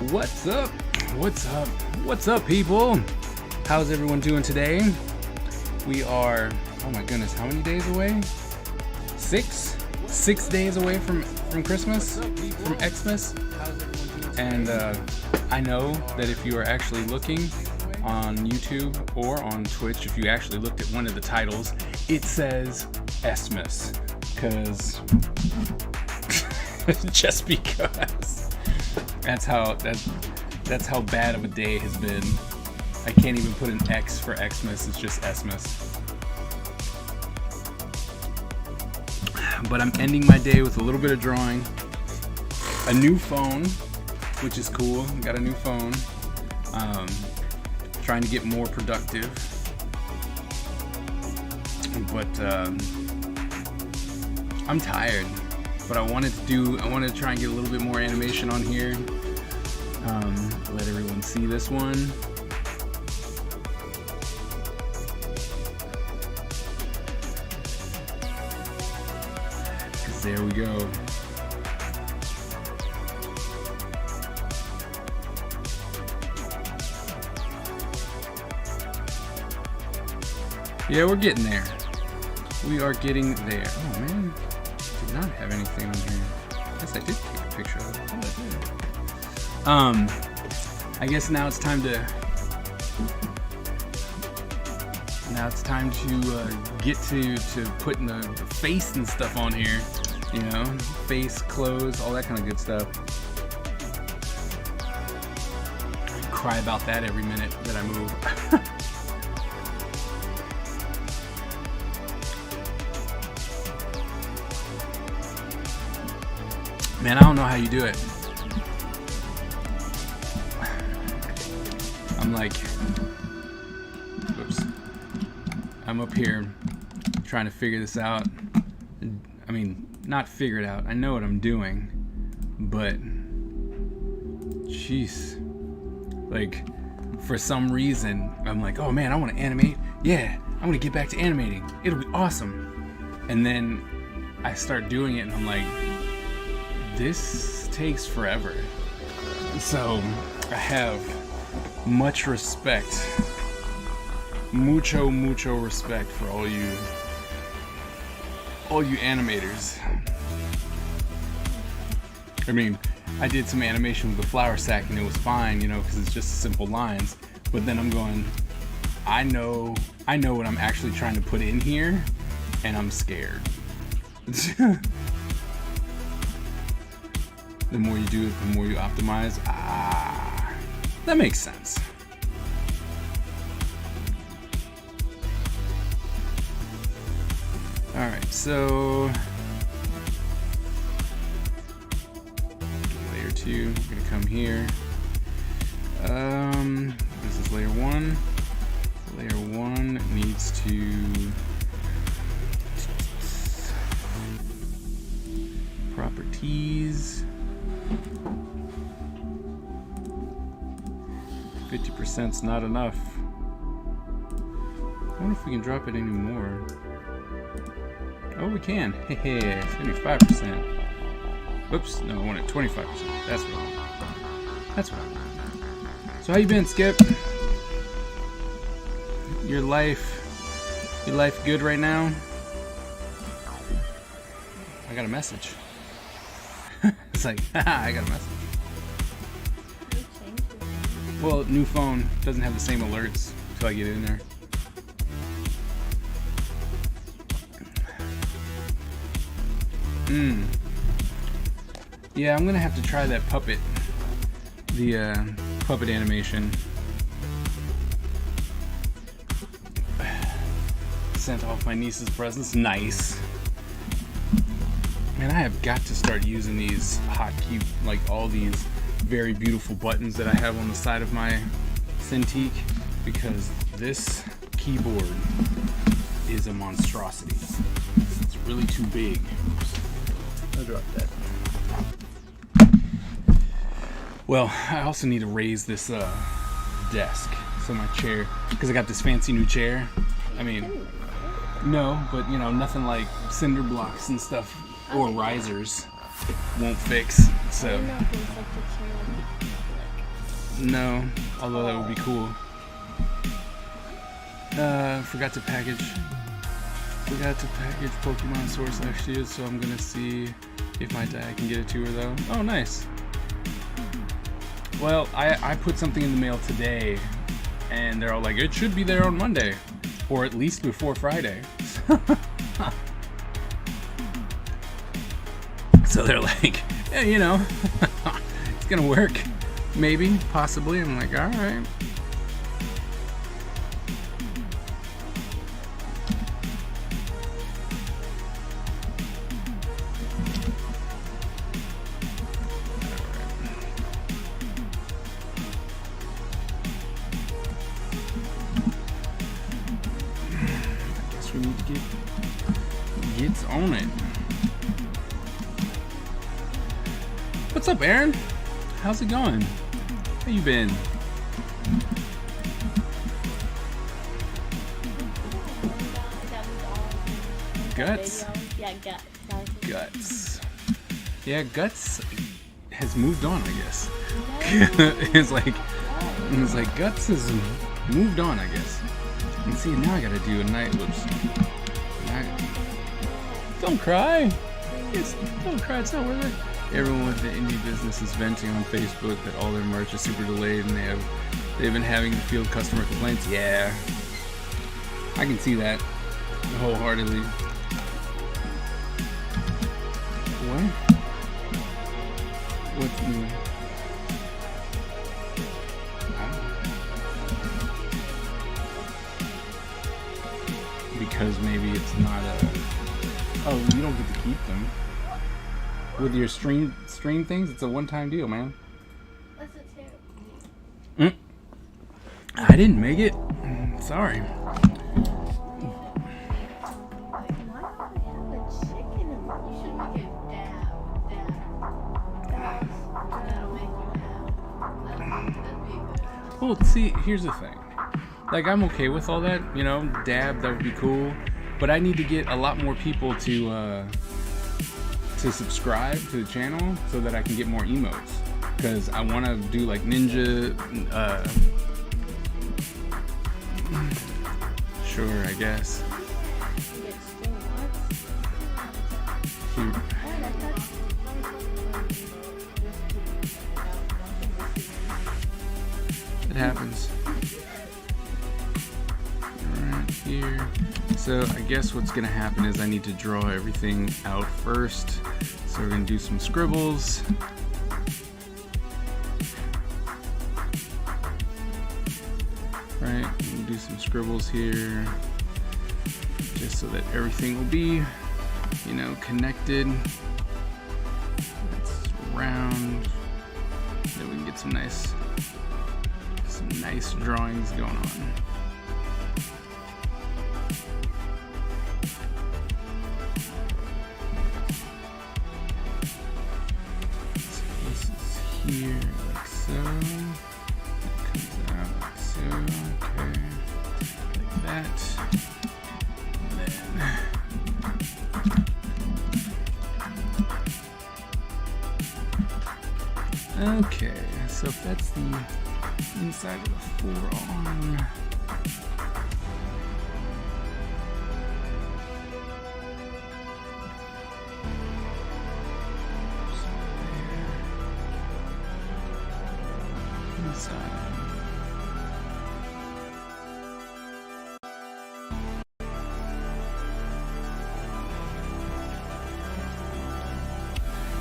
What's up? What's up? What's up, people? How's everyone doing today? We are, oh my goodness, how many days away? Six days away from Christmas, from Xmas. And I know that if you are actually looking on YouTube or on Twitch, if you actually looked at one of the titles, it says Xmas, because just because that's how bad of a day has been. I can't even put an X for Xmas, it's just Xmas. But I'm ending my day with a little bit of drawing, a new phone, which is cool. Got a new phone. Trying to get more productive, but I'm tired. But I wanted to try and get a little bit more animation on here. Let everyone see this one. There we go. Yeah, we're getting there. We are getting there. Oh man, did not have anything on here. Guess I did take a picture of it. Oh, I did. I guess now it's time to get to putting the face and stuff on here. You know, face, clothes, all that kind of good stuff. I cry about that every minute that I move. Man, I don't know how you do it. I'm like, whoops. I'm up here trying to figure this out. I mean, not figure it out. I know what I'm doing, but jeez, like for some reason I'm like, oh man, I want to animate. Yeah, I'm gonna get back to animating. It'll be awesome. And then I start doing it, and I'm like, this takes forever. So I have much respect, mucho respect for all you animators. I mean, I did some animation with the flour sack and it was fine, you know, because it's just simple lines. But then I'm going, I know what I'm actually trying to put in here, and I'm scared. The more you do it, the more you optimize. That makes sense. Alright, so layer 2, we're gonna come here. This is layer 1. Layer 1 needs to properties. 50%'s not enough. I wonder if we can drop it any more. Oh, we can. Hey, 75%. Whoops, no, I wanted 25%. That's wrong. That's wrong. So how you been, Skip? Your life good right now? I got a message. It's like, haha, I got a message. Well, new phone doesn't have the same alerts until I get in there. Yeah, I'm gonna have to try that puppet, the puppet animation. Sent off my niece's presents. Nice. Man, I have got to start using these hotkey, like all these very beautiful buttons that I have on the side of my Cintiq, because this keyboard is a monstrosity. It's really too big. I'll drop that. Well, I also need to raise this desk, so my chair, because I got this fancy new chair. I mean, no, but you know, nothing like cinder blocks and stuff or risers won't fix. So No, although that would be cool. Forgot to package Pokemon Source Shield, so I'm gonna see if my dad can get it to her though. Oh, nice. Well, I put something in the mail today, and they're all like, it should be there on Monday, or at least before Friday. So they're like, yeah, you know, it's gonna work. Maybe, possibly. I'm like, all right. I guess we need to get on it. What's up, Aaron? How's it going? How you been? Guts? Yeah, Guts. Guts. Yeah, Guts has moved on, I guess. It's like Guts has moved on, I guess. And see, now I gotta do a night. Whoops. Don't cry. Don't cry. It's not worth it. Everyone with the indie business is venting on Facebook that all their merch is super delayed, and they've been having to field customer complaints. Yeah, I can see that wholeheartedly. What? What's new? Because maybe it's not a. Oh, you don't get to keep them. With your stream things, it's a one-time deal, man. What's it too? I didn't make it. Sorry. Why don't I have a chicken? You should make it dab. That'll make you have. That'd be good. Well, see, here's the thing. Like, I'm okay with all that, you know, dab, that would be cool. But I need to get a lot more people to subscribe to the channel so that I can get more emotes. Because I want to do like Ninja, sure, I guess. Here. It happens. Right here. So I guess what's gonna happen is I need to draw everything out first. So we're gonna do some scribbles. Right, we'll do some scribbles here, just so that everything will be, you know, connected. That's round. Then we can get some nice drawings going on. Here, like so. It comes out like so. Okay. Like that. And then. Okay, so if that's the inside of the forearm.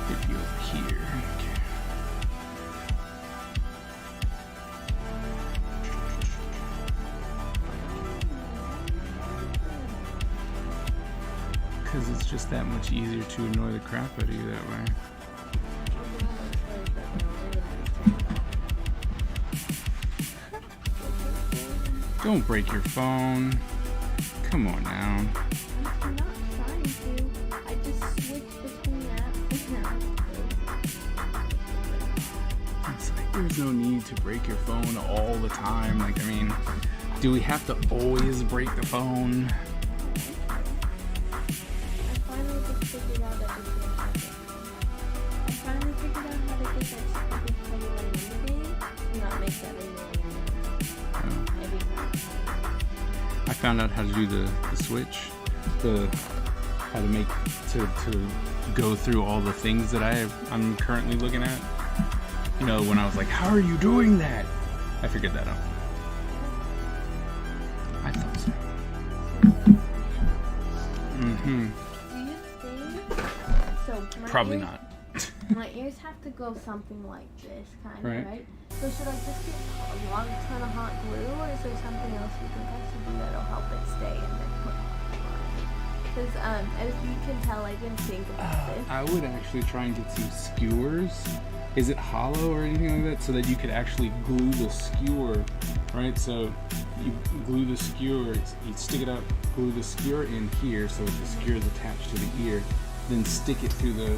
Get you over here. Okay. Because it's just that much easier to annoy the crap out of you that way. Don't break your phone. Come on now. I'm not trying to. I just switched between apps now. It's like there's no need to break your phone all the time. Like, I mean, do we have to always break the phone? I finally just figured out everything. I finally figured out how to get that stupid Pokemon Monday and not make found out how to do the switch, how to make to go through all the things that I'm currently looking at. You know, when I was like, how are you doing that? I figured that out. I thought so. Mm-hmm. Do you think? So Probably not. My ears have to go something like this, kind of, right? So should I just get a long ton of hot glue, or is there something else you think I should do that'll help it stay and then put hot glue on it? Because as you can tell, I didn't think about this. I would actually try and get some skewers. Is it hollow or anything like that? So that you could actually glue the skewer, right? So you glue the skewer, you stick it up, glue the skewer in here so that the skewer is attached to the ear, then stick it through the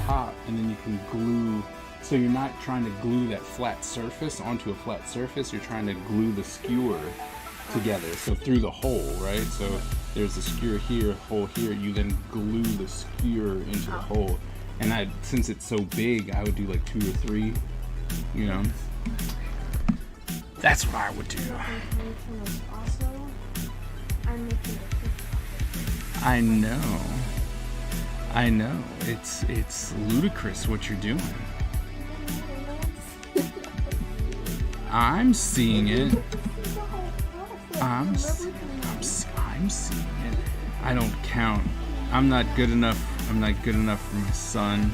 top, and then you can glue. So you're not trying to glue that flat surface onto a flat surface, you're trying to glue the skewer together. So through the hole, right? So there's a skewer here, hole here, you then glue the skewer into the hole. And since it's so big, I would do like 2 or 3, you know. That's what I would do. I know. It's ludicrous what you're doing. I'm seeing it. I'm seeing it. I don't count. I'm not good enough. I'm not good enough for my son.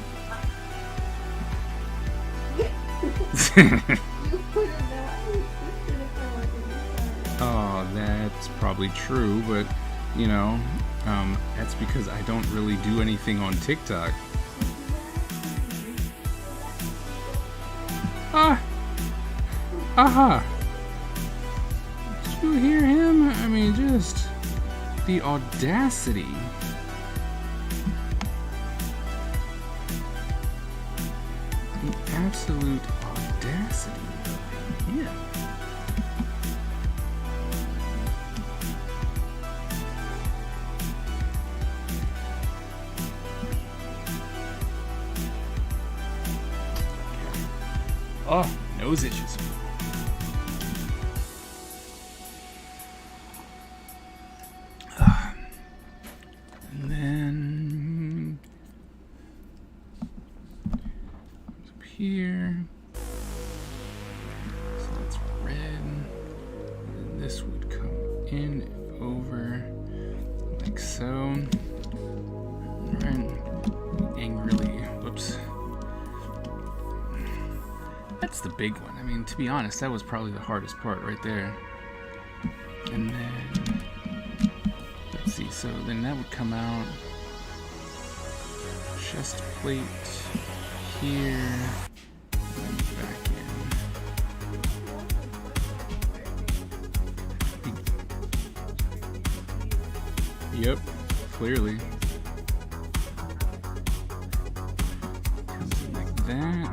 Oh, that's probably true, but you know, that's because I don't really do anything on TikTok. Aha! Did you hear him? I mean, just the audacity. The absolute audacity of him. Oh, nose itches. And then up here. So that's red. And this would come in over like so. Right. Angrily. Whoops. That's the big one. I mean, to be honest, that was probably the hardest part right there. And then, let's see, so then that would come out. Chest plate here. And back in. Yep, clearly. Comes in like that.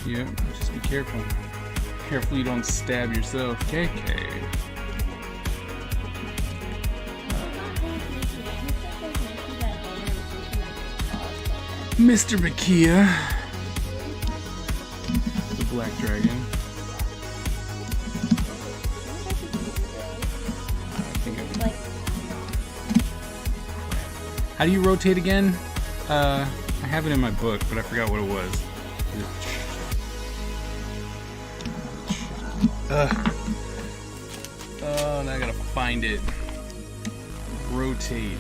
Yep, just be careful. Careful you don't stab yourself. KK. Mr. Makia. The black dragon. How do you rotate again? I have it in my book, but I forgot what it was. Oh, now I gotta find it. Rotate.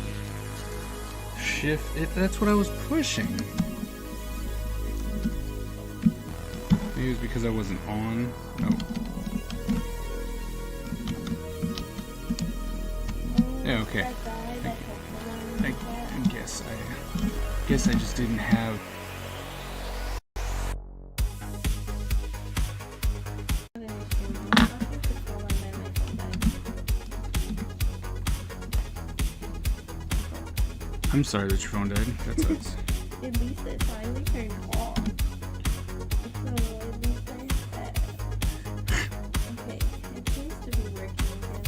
Shift. That's what I was pushing. Maybe it's because I wasn't on. No. Yeah, okay. I guess I just didn't have. I'm sorry that your phone died. That sucks. At least it finally turned off. It's gonna avoid these things. Okay, it seems to be working again.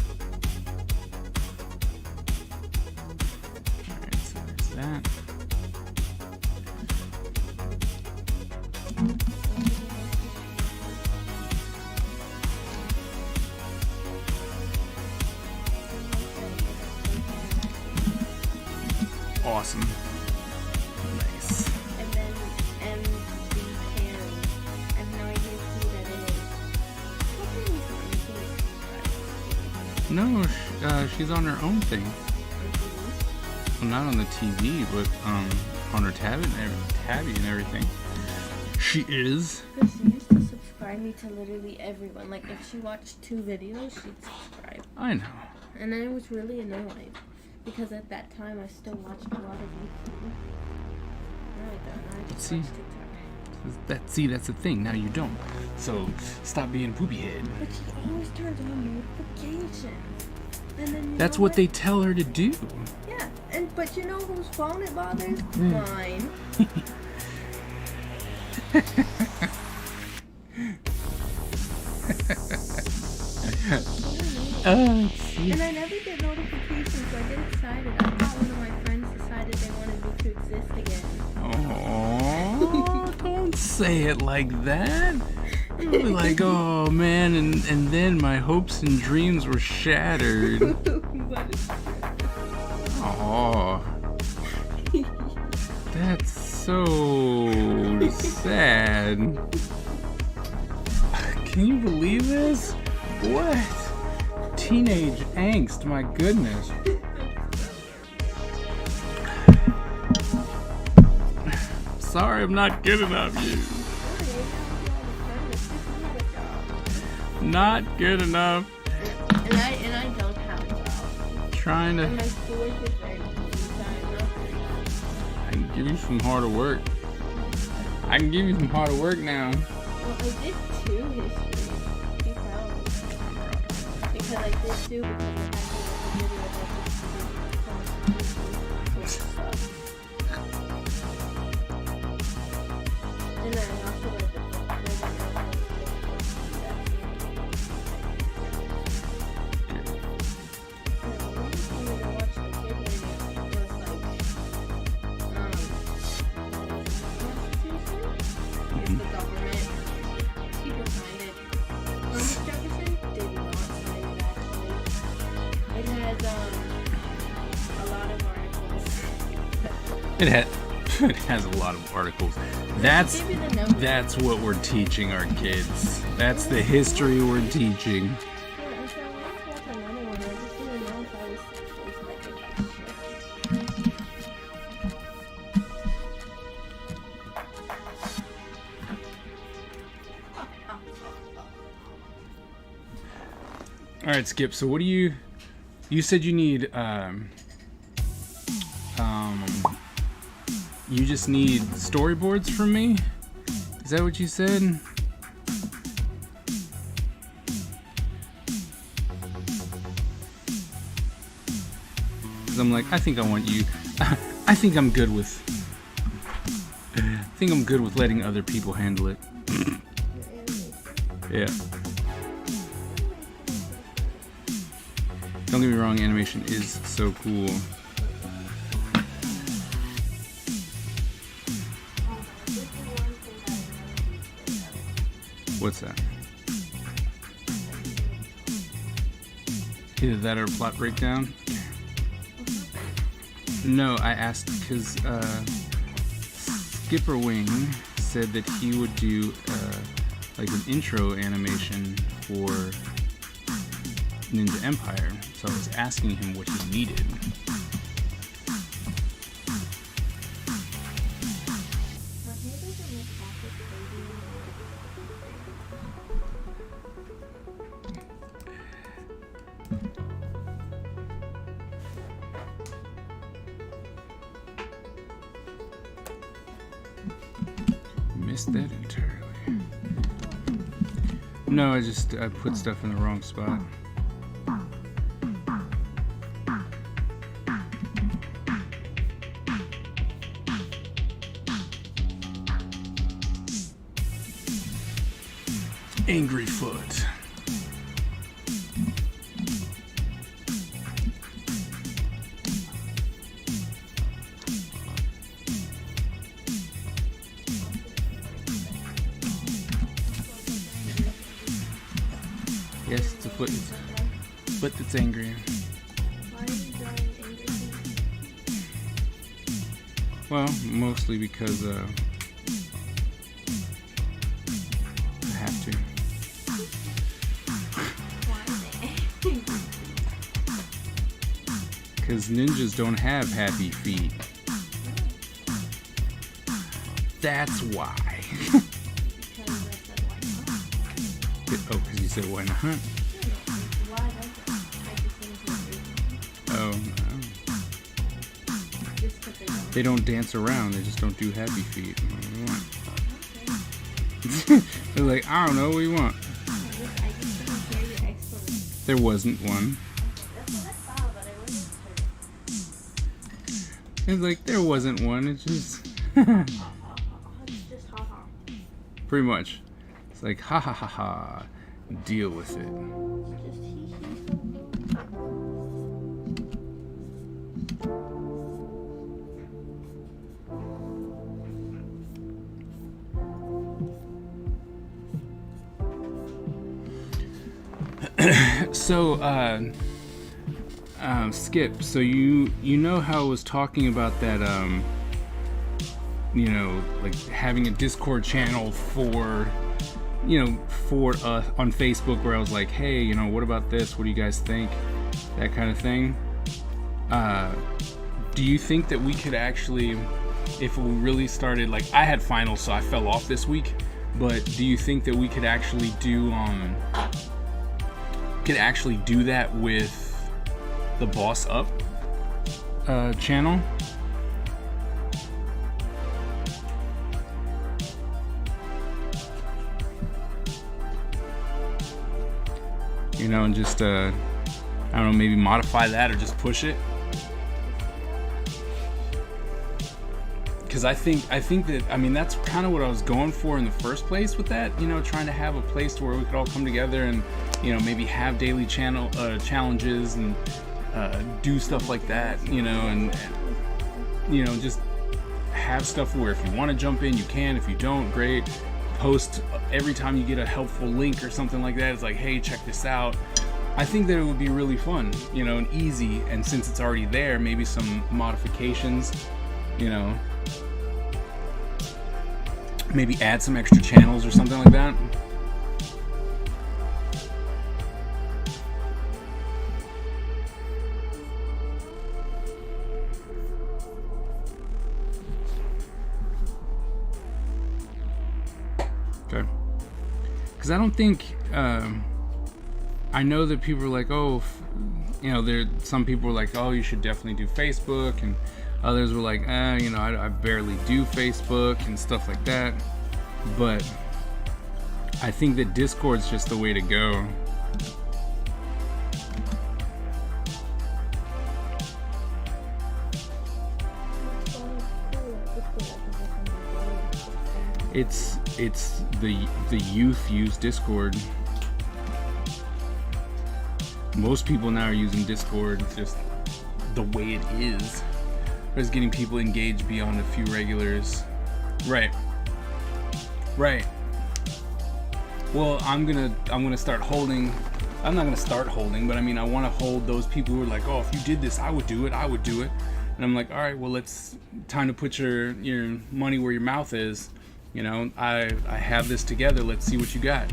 awesome. Nice. And then MB Carey. I have no idea who that is. No, she's on her own thing. Well, not on the TV, but on her tabby and everything. She is. Because she used to subscribe me to literally everyone. Like, if she watched 2 videos, she'd subscribe. I know. And then it was really annoying. Because at that time, I still watched a lot of YouTube. No, I don't. I just watch TikTok. That's the thing. Now you don't. So stop being poopy head. But she always turns on notifications. And then That's what they tell her to do. Yeah. But you know whose phone it bothers? Mine. And I never get notifications, so I get excited. I thought one of my friends decided they wanted me to exist again. Oh, don't say it like that. You'll be like, oh man, and then my hopes and dreams were shattered. Oh, that's so sad. Can you believe this? What? Teenage angst, my goodness. Sorry, I'm not good enough, you. Not good enough. And I don't have a job. Trying to. And my schoolwork is very I can give you some harder work. I can give you some harder work now. Well, I did 2 history. Be proud. Because I did 2 because I had to make a video about stuff. And then I also read the book. It has a lot of articles. That's what we're teaching our kids. That's the history we're teaching. All right, Skip. So what do you said you need you just need storyboards from me? Is that what you said? Cause I'm like, I think I want you. I think I'm good with letting other people handle it. Yeah. Don't get me wrong, animation is so cool. What's that? Either that or a plot breakdown? No, I asked because Skipper Wing said that he would do like an intro animation for Ninja Empire, so I was asking him what he needed. Missed that entirely. No, I put stuff in the wrong spot. Angry Foot. Yes, it's a foot. It's a foot that's angry. Why are you drawing angry? Well, mostly because I have to. Because ninjas don't have happy feet. That's why. Oh, because you said why not? Oh, no. They don't dance around. They just don't do happy feet. What do you want? They're like, I don't know. What do you want? There wasn't one. It's like there wasn't one. It's just pretty much. It's like ha ha ha ha. Deal with it. So, Skip. So you know how I was talking about that, you know, like having a Discord channel for, you know, for on Facebook, where I was like, hey, you know, what about this? What do you guys think? That kind of thing. Do you think that we could actually, if we really started, like I had finals, so I fell off this week, but do you think that we could actually do that with the Boss Up channel? You know, and just I don't know, maybe modify that or just push it. Because I think that, I mean, that's kind of what I was going for in the first place with that, you know, trying to have a place where we could all come together and, you know, maybe have daily challenges and do stuff like that, you know, and you know, just have stuff where if you want to jump in, you can. If you don't, great. Post every time you get a helpful link or something like that. It's like, hey, check this out. I think that it would be really fun, you know, and easy. And since it's already there, maybe some modifications, you know, maybe add some extra channels or something like that. Okay. Because I don't think, I know that people are like, oh, you know, some people were like, oh, you should definitely do Facebook, and others were like, you know, I barely do Facebook and stuff like that. But I think that Discord's just the way to go. It's the youth use Discord. Most people now are using Discord. It's just the way it is. It's getting people engaged beyond a few regulars. Right. Well, I'm gonna start holding. I'm not gonna start holding, but I mean, I want to hold those people who are like, oh, if you did this, I would do it. And I'm like, all right, well, it's time to put your money where your mouth is. You know, I have this together. Let's see what you got.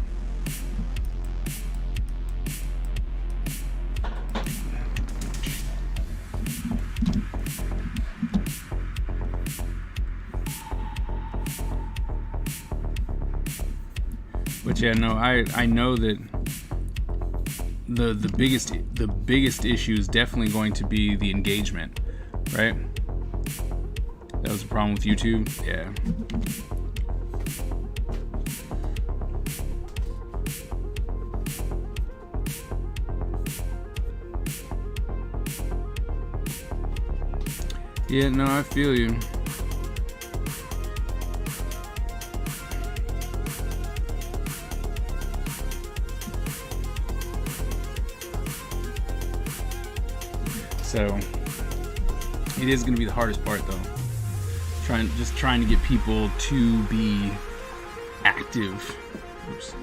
But yeah, no, I know that the biggest issue is definitely going to be the engagement, right? That was the problem with YouTube. Yeah. Yeah, no, I feel you. So it is going to be the hardest part, though. Trying to get people to be active. Oops.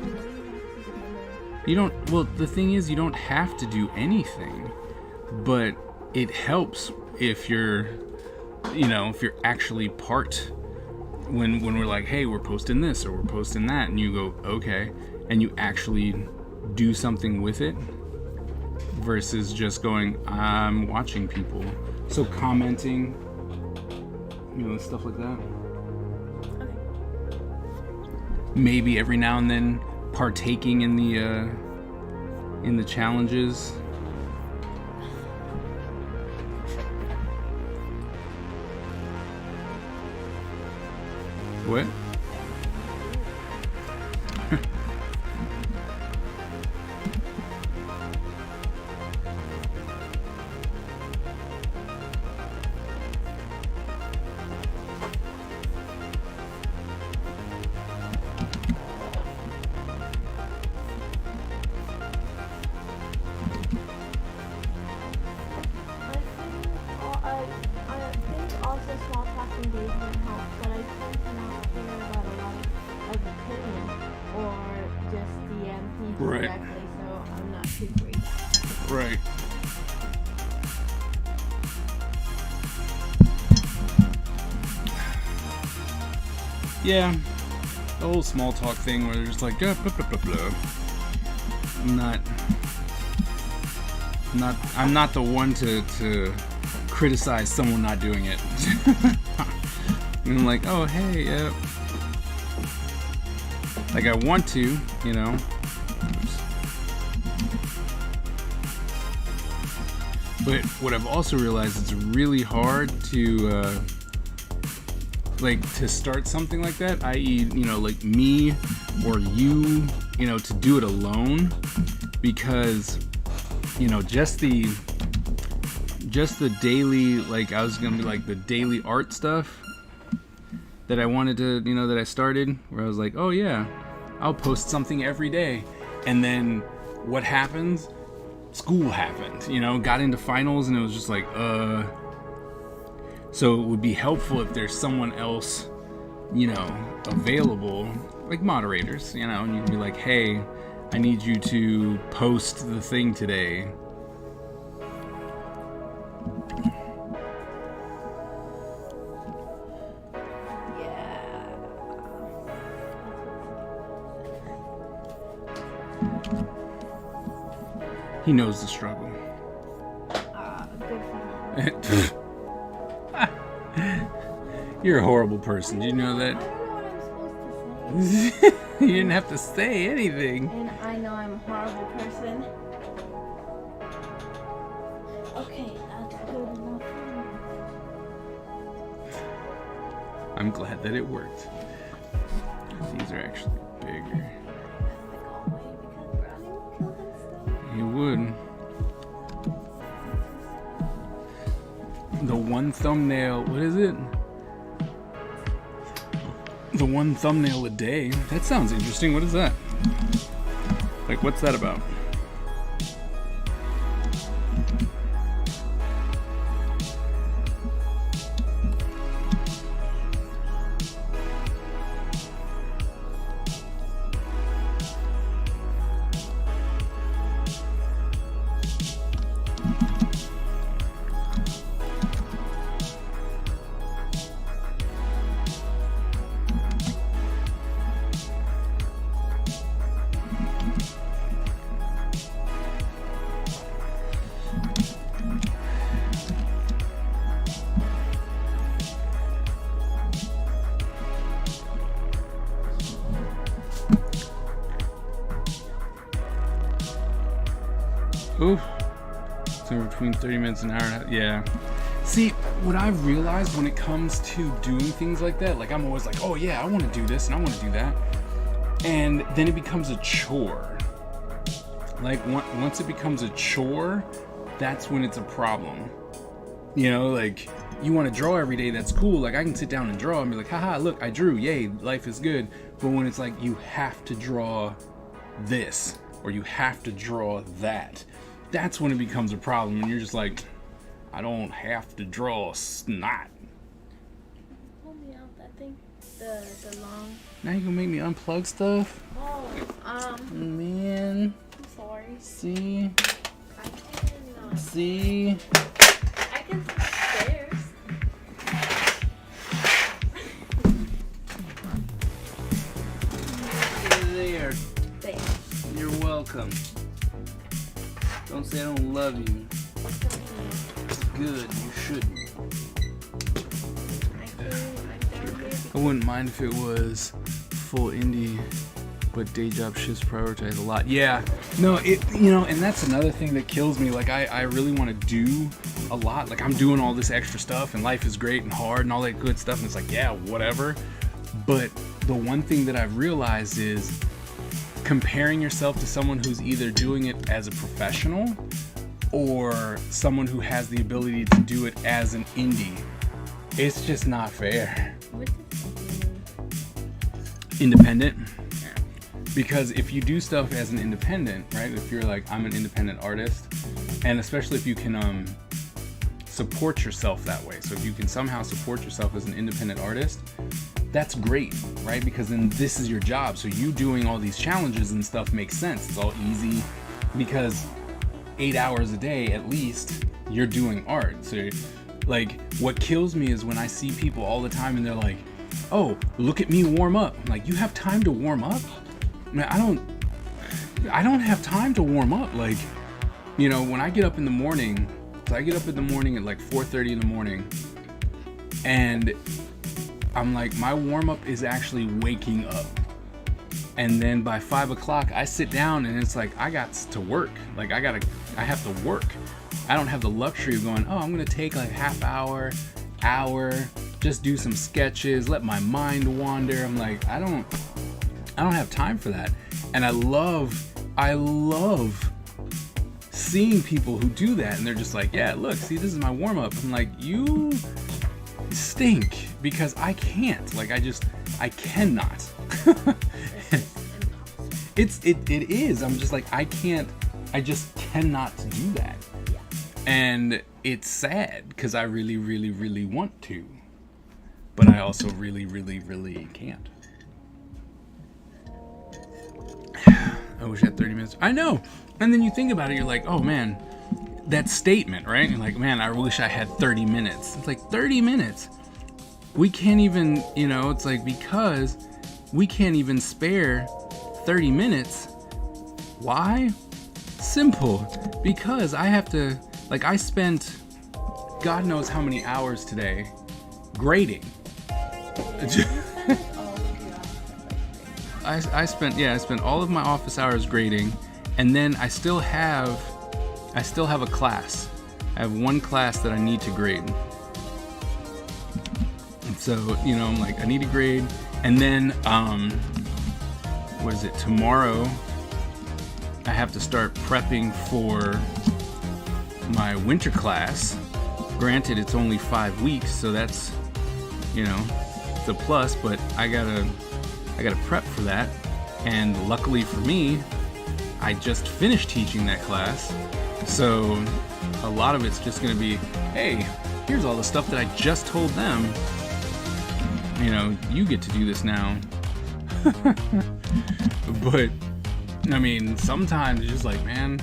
You don't. Well, the thing is, you don't have to do anything, but it helps if you're you know, if you're actually part, when we're like, hey, we're posting this or we're posting that, and you go, okay, and you actually do something with it versus just going, I'm watching people. So commenting, you know, stuff like that. Okay. Maybe every now and then partaking in the challenges. What? I think also small talk engagement helps, but I tend to not care about a lot of opinion or just DM people Right. directly, so I'm not too worried about that. Right. Yeah, the whole small talk thing where they're just like, blah, blah, blah, blah. I'm not the one to criticize someone not doing it. And I'm like, oh hey, yeah. Like I want to, you know. But what I've also realized, it's really hard to to start something like that, i.e., you know, like me or you know, to do it alone, because, you know, just the daily, like, I was gonna be like the daily art stuff that I wanted to, you know, that I started, where I was like, oh yeah, I'll post something every day, and then what happens? School happened, you know, got into finals, and it was just like, so it would be helpful if there's someone else, you know, available, like moderators, you know, and you can be like, hey, I need you to post the thing today. Yeah. He knows the struggle. Good for him. You're a horrible person. Do you know I that? don't know what I'm supposed to say. You didn't have to say anything. And I know I'm a horrible person. Okay, that's good enough for me. I'm glad that it worked. These are actually bigger. You would. The one thumbnail, what is it? The one thumbnail a day. That sounds interesting. What is that? Like, what's that about? Oof. So between 30 minutes and an hour and a half. Yeah. See, what I've realized when it comes to doing things like that, like I'm always like, oh yeah, I want to do this and I want to do that. And then it becomes a chore. Like once it becomes a chore, that's when it's a problem. You know, like you want to draw every day, that's cool. Like I can sit down and draw and be like, haha, look, I drew, yay, life is good. But when it's like you have to draw this or you have to draw that, that's when it becomes a problem. And you're just like, I don't have to draw snot. Pull me out that thing. The long. Now you gonna make me unplug stuff? Oh, Man. I'm sorry. See? I can. See? I can take stairs. welcome. Don't say I don't love you. It's good. You shouldn't. I wouldn't mind if it was full indie, but day job shifts prioritize a lot. Yeah, no, and that's another thing that kills me. Like, I really want to do a lot. Like, I'm doing all this extra stuff, and life is great and hard and all that good stuff. And it's like, yeah, whatever. But the one thing that I've realized is comparing yourself to someone who's either doing it as a professional or someone who has the ability to do it as an indie. It's just not fair. Independent. Because if you do stuff as an independent, right? If you're like, I'm an independent artist, and especially if you can support yourself that way. So if you can somehow support yourself as an independent artist, that's great, right? Because then this is your job. So you doing all these challenges and stuff makes sense. It's all easy because 8 hours a day at least you're doing art. So like, what kills me is when I see people all the time and they're like, oh, look at me warm up. I'm like, you have time to warm up? Man, I don't have time to warm up. Like, you know, when I get up in the morning, so I get up in the morning at like 4:30 in the morning, and I'm like, my warm up is actually waking up. And then by 5 o'clock, I sit down and it's like, I got to work. Like, I have to work. I don't have the luxury of going, oh, I'm gonna take like half hour, just do some sketches, let my mind wander. I'm like, I don't have time for that. And I love seeing people who do that, and they're just like, yeah, look, see, this is my warm up. I'm like, you stink, because I can't. Like, I cannot. It is. I'm just like, I just cannot do that. Yeah. And it's sad because I really, really, really want to, but I also really, really, really can't. I wish I had 30 minutes. I know. And then you think about it, you're like, oh man, that statement, right? You're like, man, I wish I had 30 minutes. It's like 30 minutes. We can't even, it's like, because we can't even spare 30 minutes. Why? Simple. Because I have to, like, I spent God knows how many hours today grading. I spent all of my office hours grading, and then I still have a class. I have one class that I need to grade. And so, I'm like, I need to grade, and then tomorrow I have to start prepping for my winter class. Granted, it's only 5 weeks, so that's, it's a plus, but I gotta prep for that. And luckily for me, I just finished teaching that class, so a lot of it's just gonna be, hey, here's all the stuff that I just told them. You get to do this now. But I mean, sometimes it's just like, man.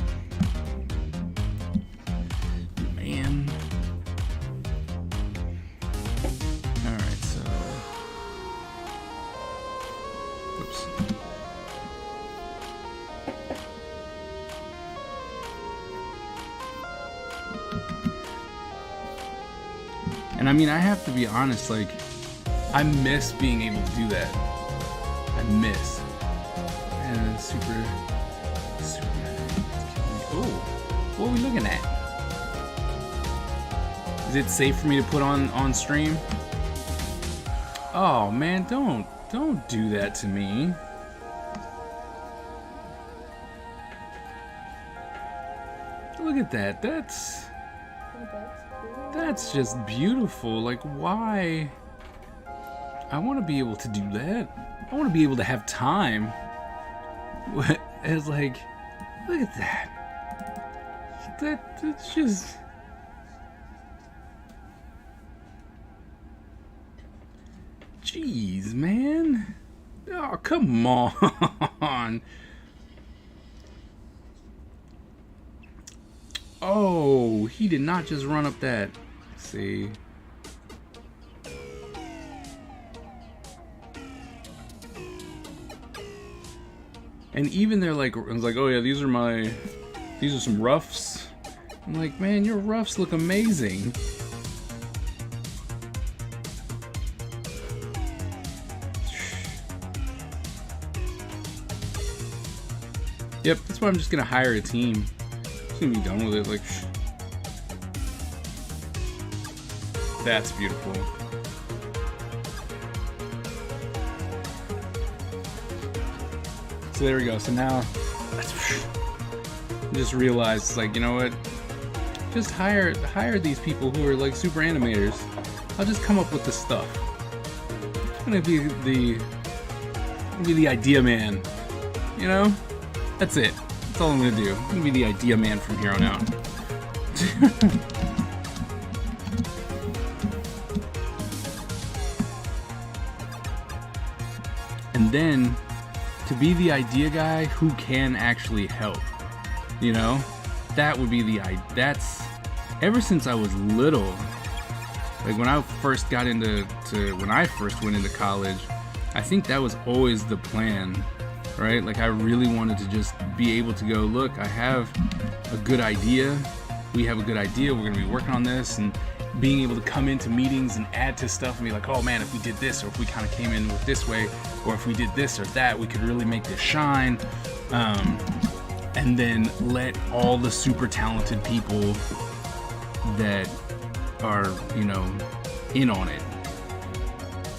Alright, so oops. And I mean, I have to be honest, like, I miss being able to do that. I miss. And it's super. Oh, what are we looking at? Is it safe for me to put on stream? Oh man, don't do that to me. Look at that. That's just beautiful. Like, why? I want to be able to do that. I want to be able to have time. It's like, look at that. That's just. Jeez, man. Oh, come on. Oh, he did not just run up that. Let's see. And even they're like, it's like, oh yeah, these are some roughs. I'm like, man, your roughs look amazing. Yep, that's why I'm just gonna hire a team. Just gonna be done with it. Like, that's beautiful. So there we go. So now, I just realized, like, you know what? Just hire these people who are like super animators. I'll just come up with the stuff. I'm gonna be the idea man. You know? That's it. That's all I'm gonna do. I'm gonna be the idea man from here on out. And then, to be the idea guy who can actually help, you know, that would be that's ever since I was little, like when I first got when I first went into college, I think that was always the plan, right? Like I really wanted to just be able to go, look, I have a good idea, we have a good idea, we're gonna be working on this, and being able to come into meetings and add to stuff and be like, oh man, if we did this, or if we kind of came in with this way, or if we did this or that, we could really make this shine. And then let all the super talented people that are, you know, in on it,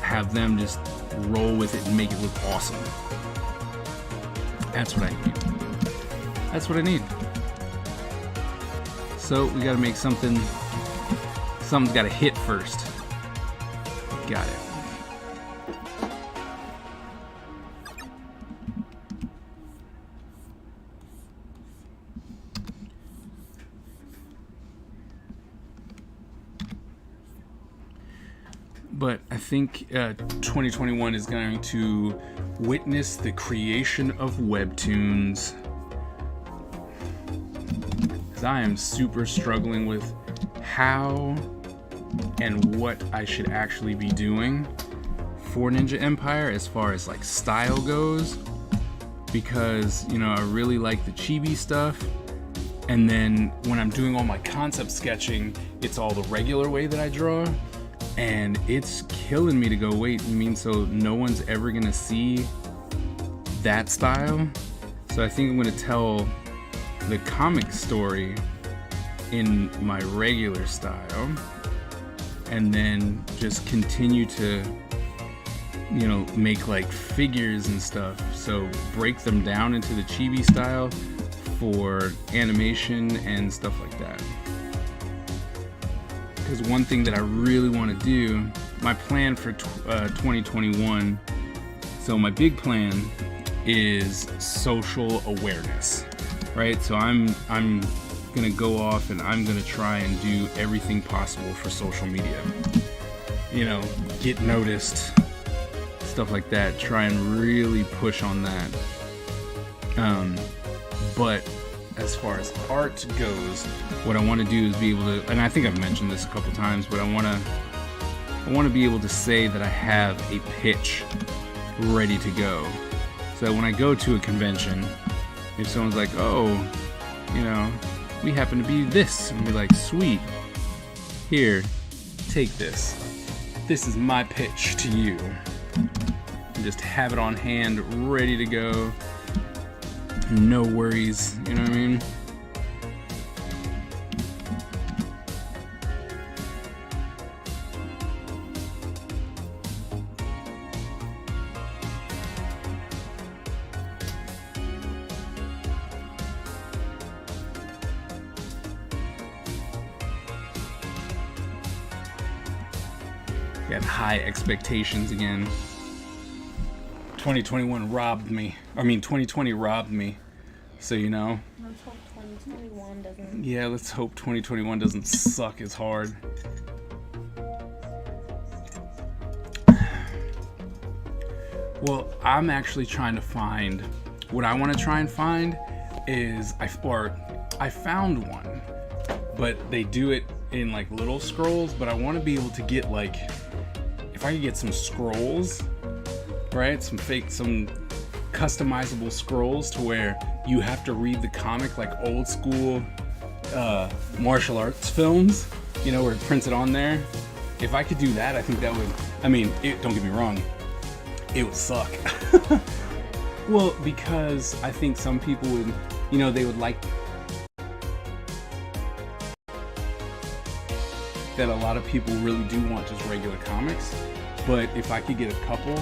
have them just roll with it and make it look awesome. That's what I need. That's what I need. So we gotta make something's gotta hit first. Got it. But I think 2021 is going to witness the creation of webtoons. Because I am super struggling with how and what I should actually be doing for Ninja Empire as far as like style goes. Because, you know, I really like the chibi stuff. And then when I'm doing all my concept sketching, it's all the regular way that I draw. And it's killing me to go, wait, you mean so no one's ever gonna see that style? So I think I'm gonna tell the comic story in my regular style, and then just continue to, you know, make like figures and stuff. So break them down into the chibi style for animation and stuff like that. Because one thing that I really want to do, my plan for 2021, so my big plan is social awareness, right? So I'm gonna go off and I'm gonna try and do everything possible for social media. You know, get noticed, stuff like that. Try and really push on that. But as far as art goes, what I want to do is be able to, and I think I've mentioned this a couple times, but I want to be able to say that I have a pitch ready to go. So that when I go to a convention, if someone's like, oh, you know, we happen to be this, and be like, sweet, here, take this. This is my pitch to you. And just have it on hand, ready to go. No worries, you know what I mean? Got high expectations again. 2021 robbed me. 2020 robbed me. So, you know. Let's hope 2021 doesn't. Yeah, let's hope 2021 doesn't suck as hard. Well, I'm actually trying to find. What I want to try and find is I found one, but they do it in like little scrolls. But I want to be able to get like, if I could get some scrolls. Right, some customizable scrolls to where you have to read the comic like old school martial arts films, you know, where it prints it on there. If I could do that, I think that would, I mean, don't get me wrong, it would suck. Well, because I think some people would, you know, they would like that. A lot of people really do want just regular comics, but if I could get a couple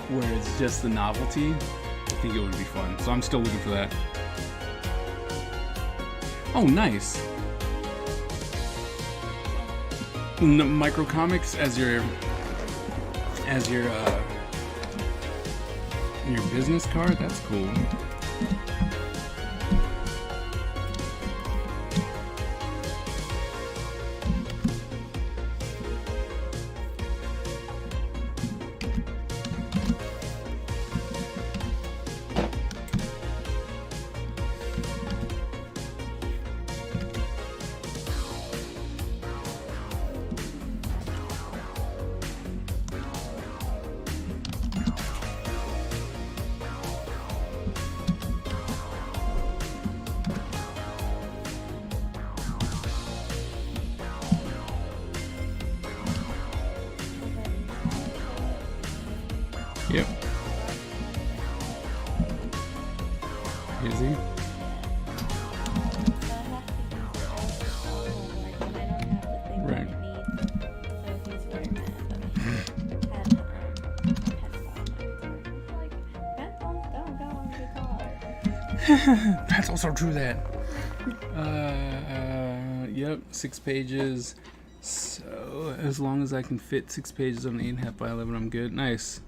where it's just the novelty, I think it would be fun. So I'm still looking for that. Oh, nice. Micro comics as your business card. That's cool. Yep. Is he? Right. That's also true that. Yep, 6 pages. So as long as I can fit 6 pages on the 8.5 by 11, I'm good. Nice.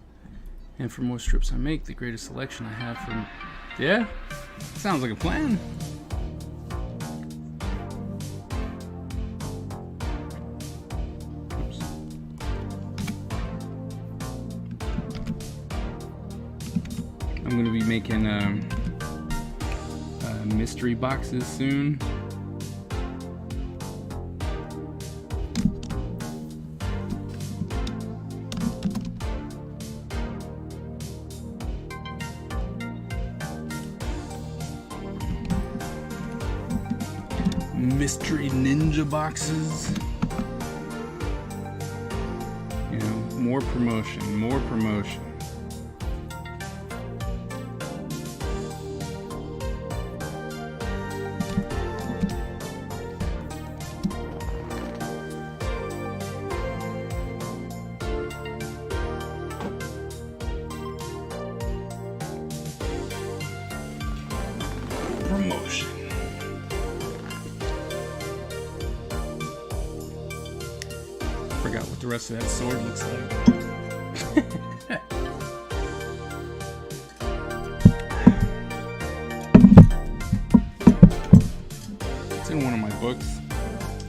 And for more strips I make, the greatest selection I have from... Yeah? Sounds like a plan. Oops. I'm going to be making mystery boxes soon. Mystery ninja boxes. You know, more promotion, more promotion. Promotion. Forgot what the rest of that sword looks like. It's in one of my books.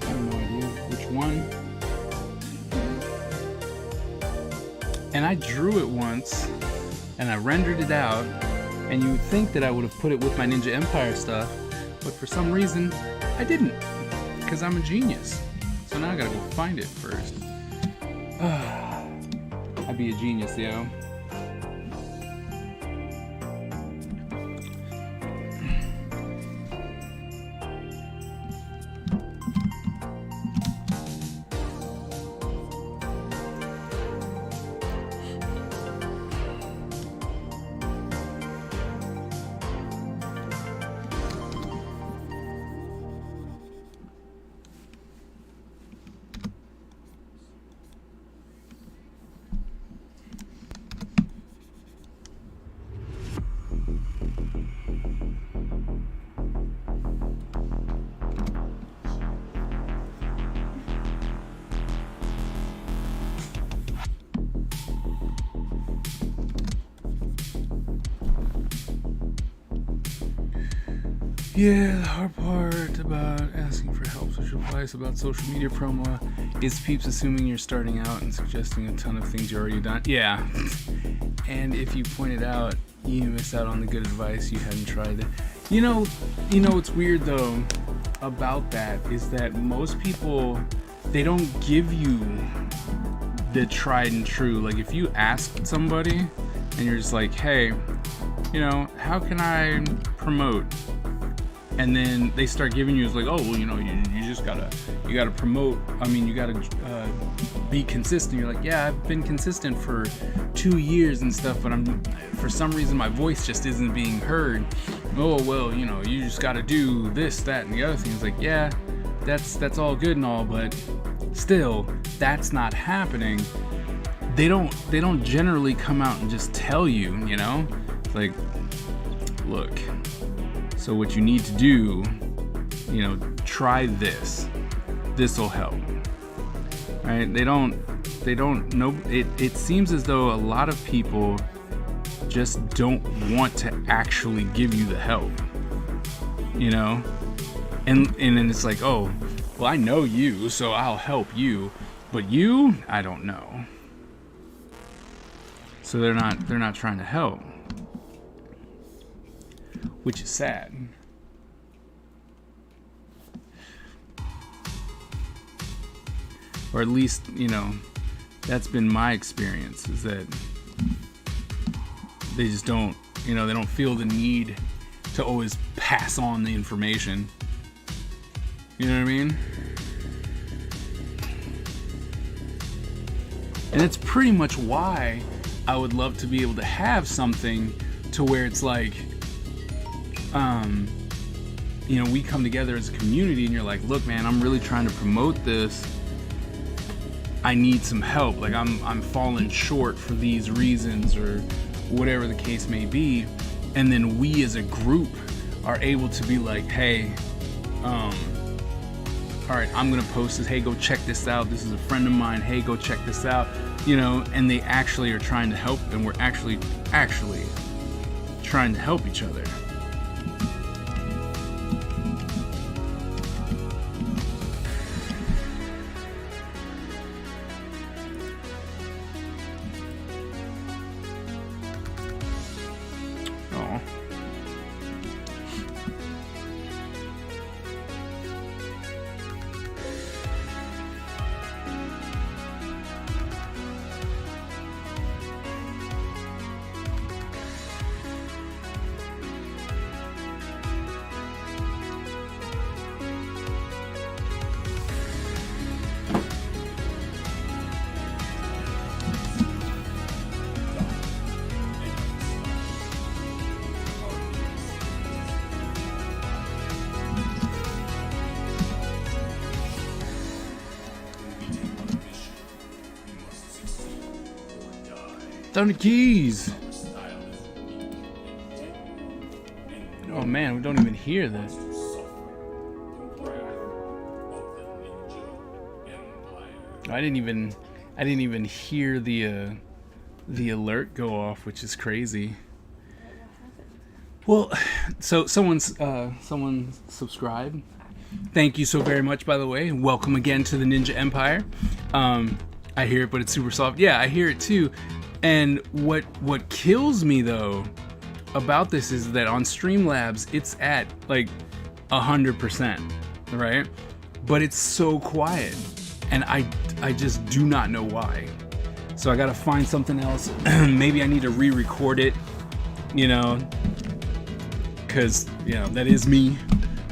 I have no idea which one. And I drew it once, and I rendered it out, and you would think that I would have put it with my Ninja Empire stuff, but for some reason, I didn't, because I'm a genius. So now I gotta go find it first. I'd be a genius, yo. Yeah, the hard part about asking for help, social advice about social media promo is peeps assuming you're starting out and suggesting a ton of things you already done. Yeah, and if you point it out, you miss out on the good advice you hadn't tried it. You know what's weird though about that is that most people, they don't give you the tried and true. Like if you ask somebody and you're just like, hey, how can I promote? And then they start giving you, it's like, oh, well, you just gotta promote. I mean, you gotta be consistent. You're like, yeah, I've been consistent for 2 years and stuff, but for some reason my voice just isn't being heard. Oh, well, you just gotta do this, that, and the other thing. It's like, yeah, that's all good and all, but still, that's not happening. They don't generally come out and just tell you, like, look, so what you need to do, try this. This will help. Right? They don't know. It seems as though a lot of people just don't want to actually give you the help. And then it's like, oh, well, I know you, so I'll help you, but you, I don't know. So they're not trying to help, which is sad. Or at least, that's been my experience, is that they just don't, they don't feel the need to always pass on the information. You know what I mean? And it's pretty much why I would love to be able to have something to where it's like, we come together as a community and you're like, look, man, I'm really trying to promote this. I need some help. Like I'm falling short for these reasons or whatever the case may be. And then we as a group are able to be like, hey, all right, I'm gonna post this. Hey, go check this out. This is a friend of mine. Hey, go check this out. And they actually are trying to help, and we're actually trying to help each other. Oh. Thunder keys. Oh man, we don't even hear this. I didn't even hear the alert go off, which is crazy. Well, so someone subscribed. Thank you so very much, by the way. Welcome again to the Ninja Empire. I hear it, but it's super soft. Yeah, I hear it too. And what kills me though about this is that on Streamlabs it's at like 100%, right? But it's so quiet, and I just do not know why. So I gotta find something else. Maybe I need to re-record it, because that is me.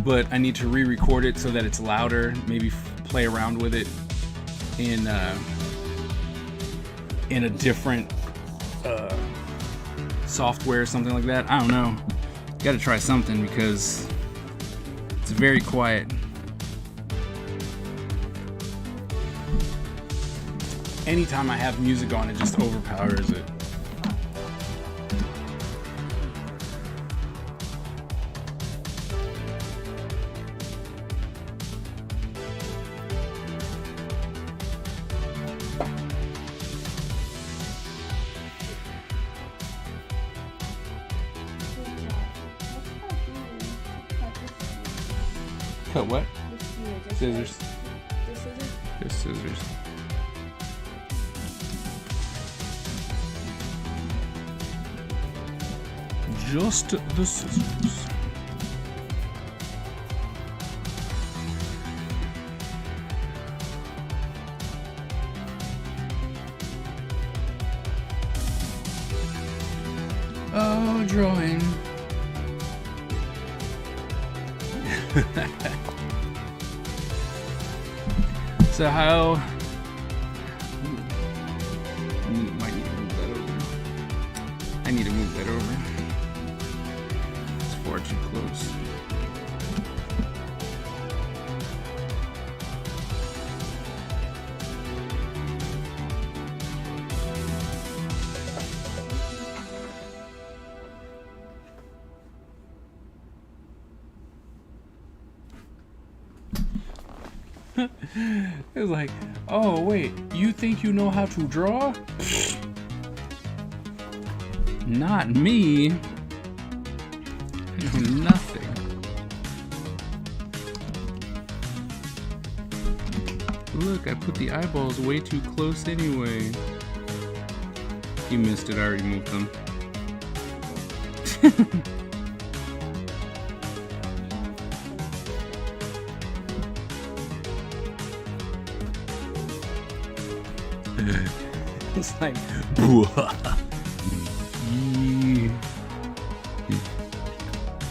But I need to re-record it so that it's louder. Maybe play around with it in a different software or something like that. I don't know. Gotta try something because it's very quiet. Anytime I have music on, it just overpowers it. Cut what? Scissors. Just scissors. Just the scissors. drawing. So how... Might need to move that over. I need to move that over. It's far too close. It was like, oh wait, you think you know how to draw? Not me. I know nothing. Look, I put the eyeballs way too close anyway. You missed it, I already moved them. It's like,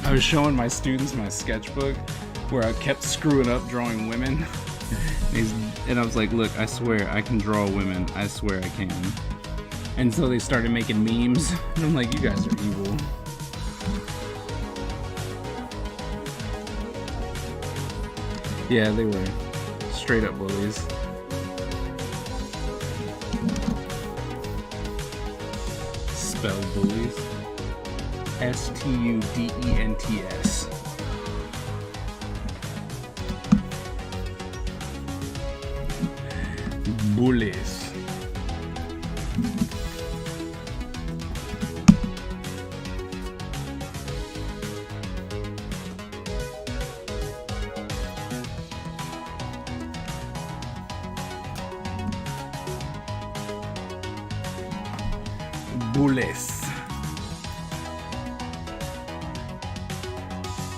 I was showing my students my sketchbook where I kept screwing up drawing women. And I was like, look, I swear I can draw women. I swear I can. And so they started making memes. And I'm like, you guys are evil. Yeah, they were straight up bullies. Spell bullies. S-T-U-D-E-N-T-S. Bullies. Bullies.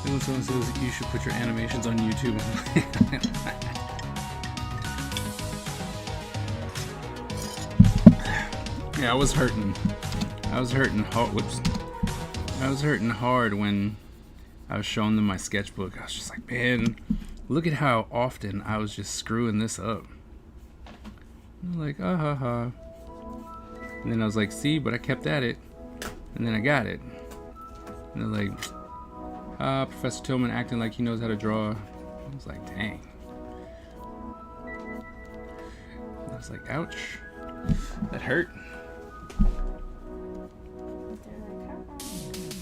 And when someone says you should put your animations on YouTube, yeah, I was hurting. I was hurting hard. Whoops. I was hurting hard when I was showing them my sketchbook. I was just like, man, look at how often I was just screwing this up. I'm like, ah ha ha. And then I was like, see, but I kept at it. And then I got it. And they're like, Professor Tillman acting like he knows how to draw. I was like, dang. I was like, ouch. That hurt.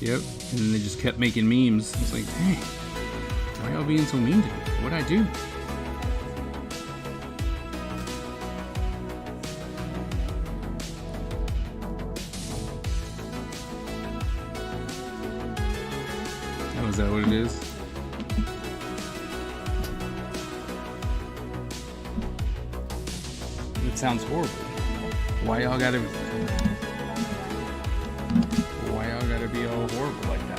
Yep. And then they just kept making memes. I was like, dang. Why y'all being so mean to me? What'd I do? Is that what it is? It sounds horrible. Why y'all gotta be all horrible like that?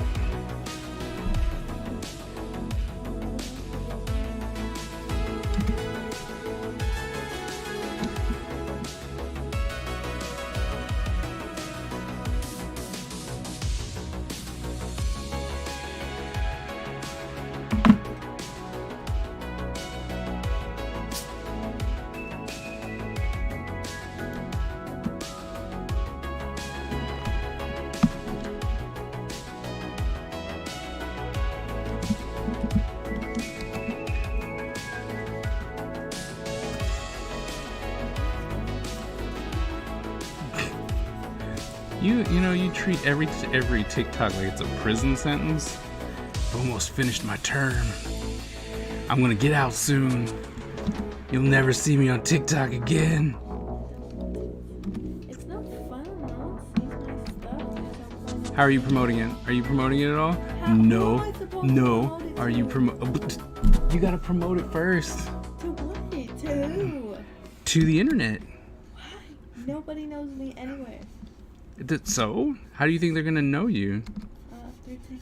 You know, you treat every TikTok like it's a prison sentence. Almost finished my term. I'm gonna get out soon. You'll never see me on TikTok again. It's not fun, no? See my stuff. How are you promoting it? Are you promoting it at all? No. Are you You gotta promote it first. To what? To? To the internet. Why? Nobody knows me anywhere. So? How do you think they're gonna know you? Through TikTok.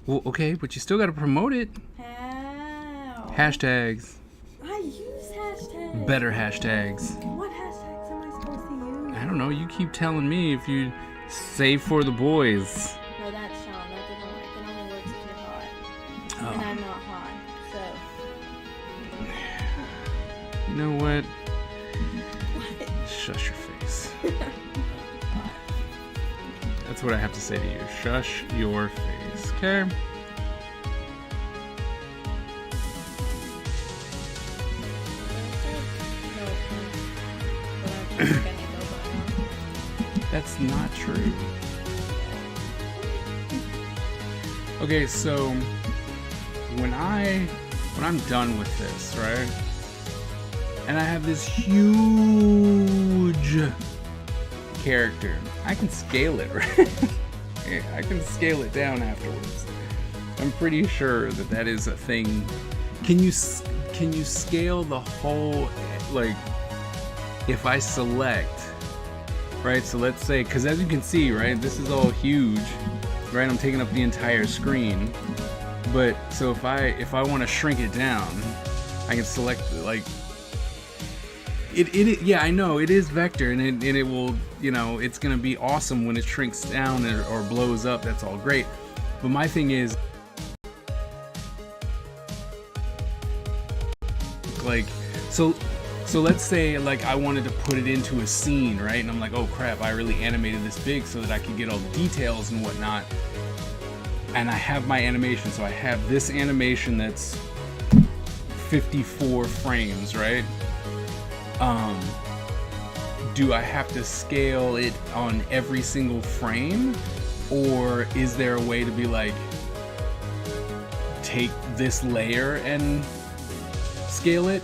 Well, okay, but you still gotta promote it. How? Hashtags. I use hashtags. Better hashtags. What hashtags am I supposed to use? I don't know. You keep telling me if you save for the boys. No, and I'm not hot, so. You know what? Shush your face. That's what I have to say to you. Shush your face, okay? That's not true. Okay, so when I'm done with this, right? And I have this huge character, I can scale it, right? I can scale it down afterwards. I'm pretty sure that is a thing. Can you scale the whole, like, if I select, right? So let's say, because as you can see, right, this is all huge, right? I'm taking up the entire screen. But so if I want to shrink it down, I can select, like, it yeah, I know it is vector, and it will, you know, it's gonna be awesome when it shrinks down or blows up. That's all great. But my thing is, like, so let's say, like, I wanted to put it into a scene, right? And I'm like, oh crap, I really animated this big so that I could get all the details and whatnot. And I have my animation, so I have this animation that's 54 frames, right? Do I have to scale it on every single frame? Or is there a way to be like, take this layer and scale it?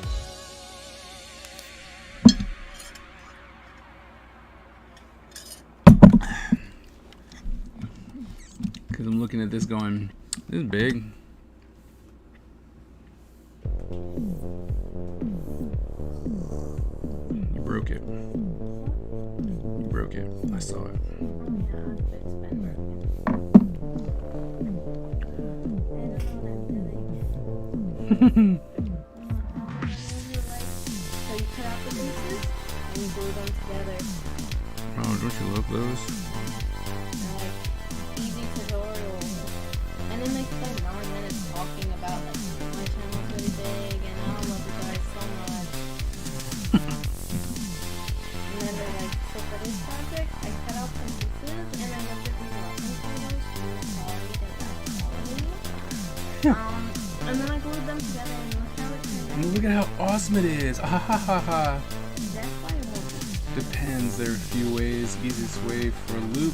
Because I'm looking at this going, this is big. You broke it. You broke it. I saw it. So you cut out the pieces and you glue them together. Oh, don't you love those? They're like easy tutorials. And then they spend 9 minutes talking about, like, my channel's really big and I love you guys so much. And then they're like, so for this project, I cut out some pieces and I looked at these reference videos from the quality that that's quality. And then I glued them together and look how it turned out. Look at how awesome it is. Ah, ha ha ha. That's why I want this. Depends. There are a few ways. Easiest way for a loop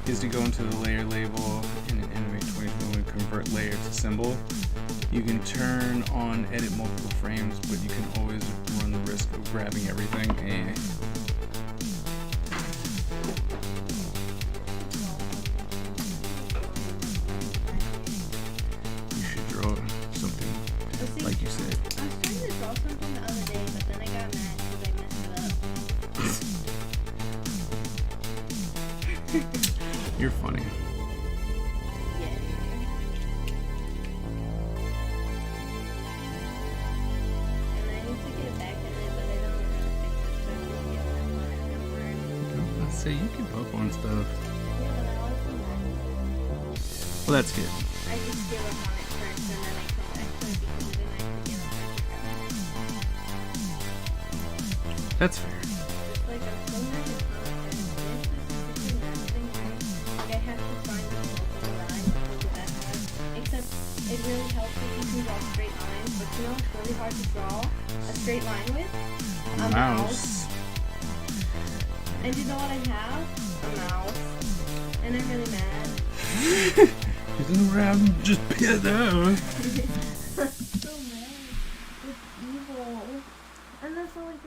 is to go into the layer label and in Animate 2021 convert layer to symbol. You can turn on edit multiple frames, but you can always run the risk of grabbing everything. You should draw something like you said. I was trying to draw something the other day, but then I got mad because I messed it up. You're funny. Yeah. And I need to get back in it, but I don't know how to fix it, so I won't get one more. I say you can poke on stuff. Yeah, but I always do that. Well, that's good. I just give up on it first, and then I come back to it because then I forget about it. That's fair. It's like I'm so mad at this is such a mad thing, right? Like I have to find the local line to do that hard. Except it really helps if you can draw straight lines, but you know it's really hard to draw a straight line with? A mouse. And you know what I have? A mouse. And I'm really mad. Isn't around just pissed off. So mad. It's evil. And that's all like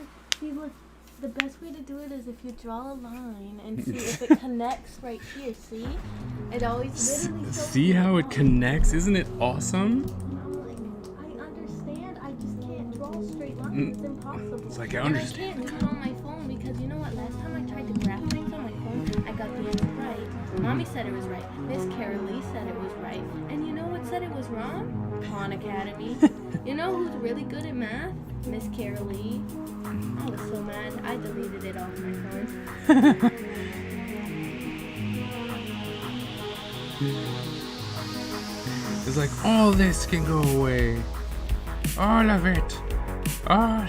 the best way to do it is if you draw a line and see if it connects right here. See? It always literally shows See how it connects? Isn't it awesome? I understand. I just can't draw straight lines. It's impossible. It's like I And understand. I can't do it on my phone because you know what? Last time I tried to graph things on my phone, I got the answer right. Mommy said it was right. Miss Carolee said it was right. And you know what said it was wrong? Khan Academy. You know who's really good at math? Miss Carolee. I was so mad. I deleted it off my phone. It's like, all this can go away. All of it. All.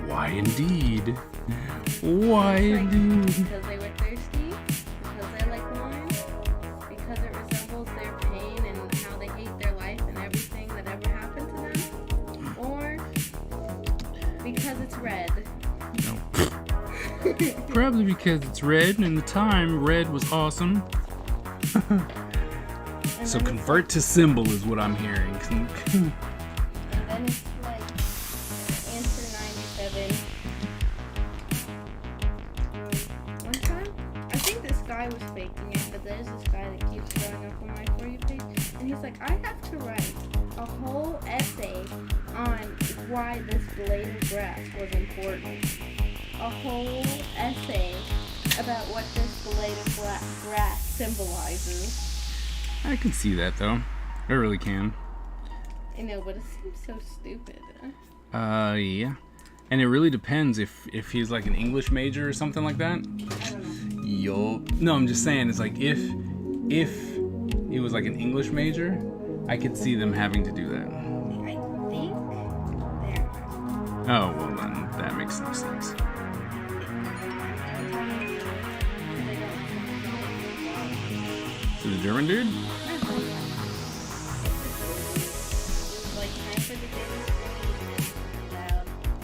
Why indeed? Why indeed? Because they were thirsty, because they like wine, because it resembles their pain and how they hate their life and everything that ever happened to them, or because it's red. No. Probably because it's red, and in the time, red was awesome. So convert to symbol is what I'm hearing. And then it's like answer 97. One time, I think this guy was faking it, but there's this guy that keeps showing up on my For You page, and he's like, I have to write a whole essay on why this blade of grass was important. A whole essay about what this blade of grass symbolizes. I can see that though. I really can. I know, but it seems so stupid. Yeah. And it really depends if he's like an English major or something like that. I don't know. Yo. No, I'm just saying it's like if he was like an English major, I could see them having to do that. I think they're. Oh, well then that makes no sense. To the German dude?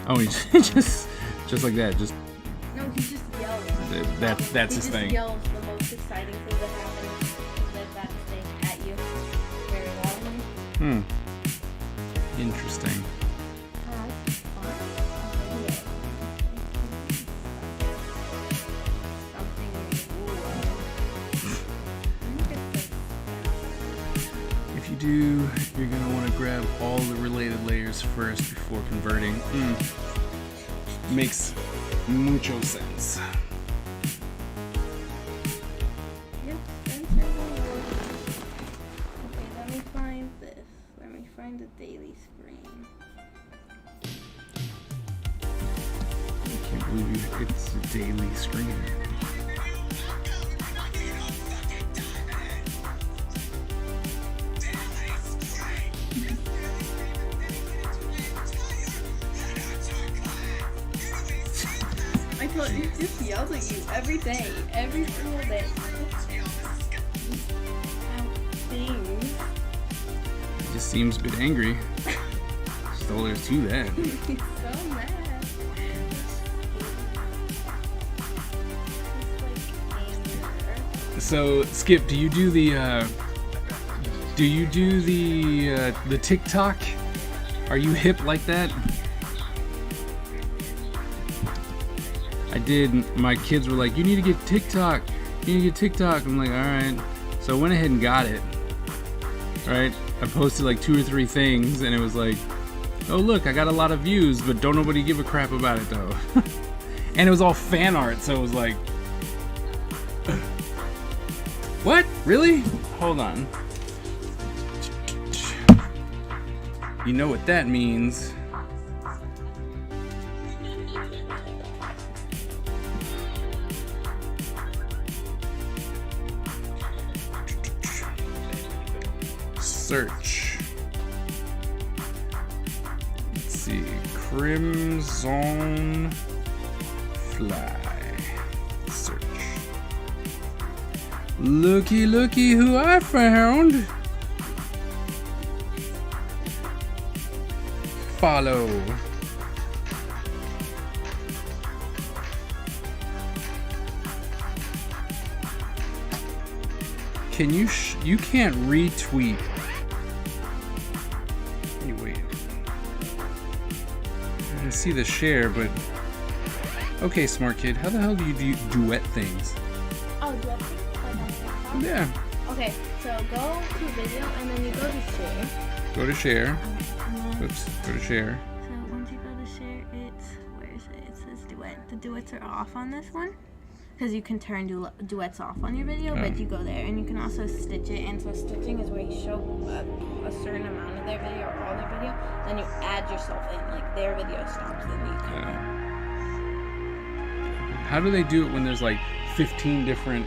Oh, he just like that. Just no, he just yells. That's his thing. He just yells the most exciting thing that happens that thing at you very loudly. Interesting. If you do, you're gonna want to grab all the related layers first before converting. Makes mucho sense. Yep, okay, let me find this. Let me find the daily screen. I can't believe it's a daily screen. I told you, he just yells at you every day, every single day. Things. He just seems a bit angry. That's all there's to that. He's so mad. So, Skip, do you do the TikTok? Are you hip like that? I did. My kids were like, "You need to get TikTok. You need to get TikTok." I'm like, "All right." So I went ahead and got it. Right? I posted like 2 or 3 things, and it was like, "Oh look, I got a lot of views, but don't nobody give a crap about it though." And it was all fan art, so it was like, what? Really? Hold on. You know what that means? Search. Let's see. Crimson Fly. Search. Looky, looky who I found. Follow. Can you you can't retweet. Wait. I can see the share, but okay, smart kid. How the hell do you do duet things? Oh, duet things? Yeah. Okay, so go to video and then you go to share. Go to share. Oops. Go to share. So once you go to share, where is it? It says duet. The duets are off on this one. Because you can turn duets off on your video, but you go there and you can also stitch it. And so stitching is where you show a certain amount of of their video or all their video, then you add yourself in. Like their video stops, then you come in. How do they do it when there's like 15 different?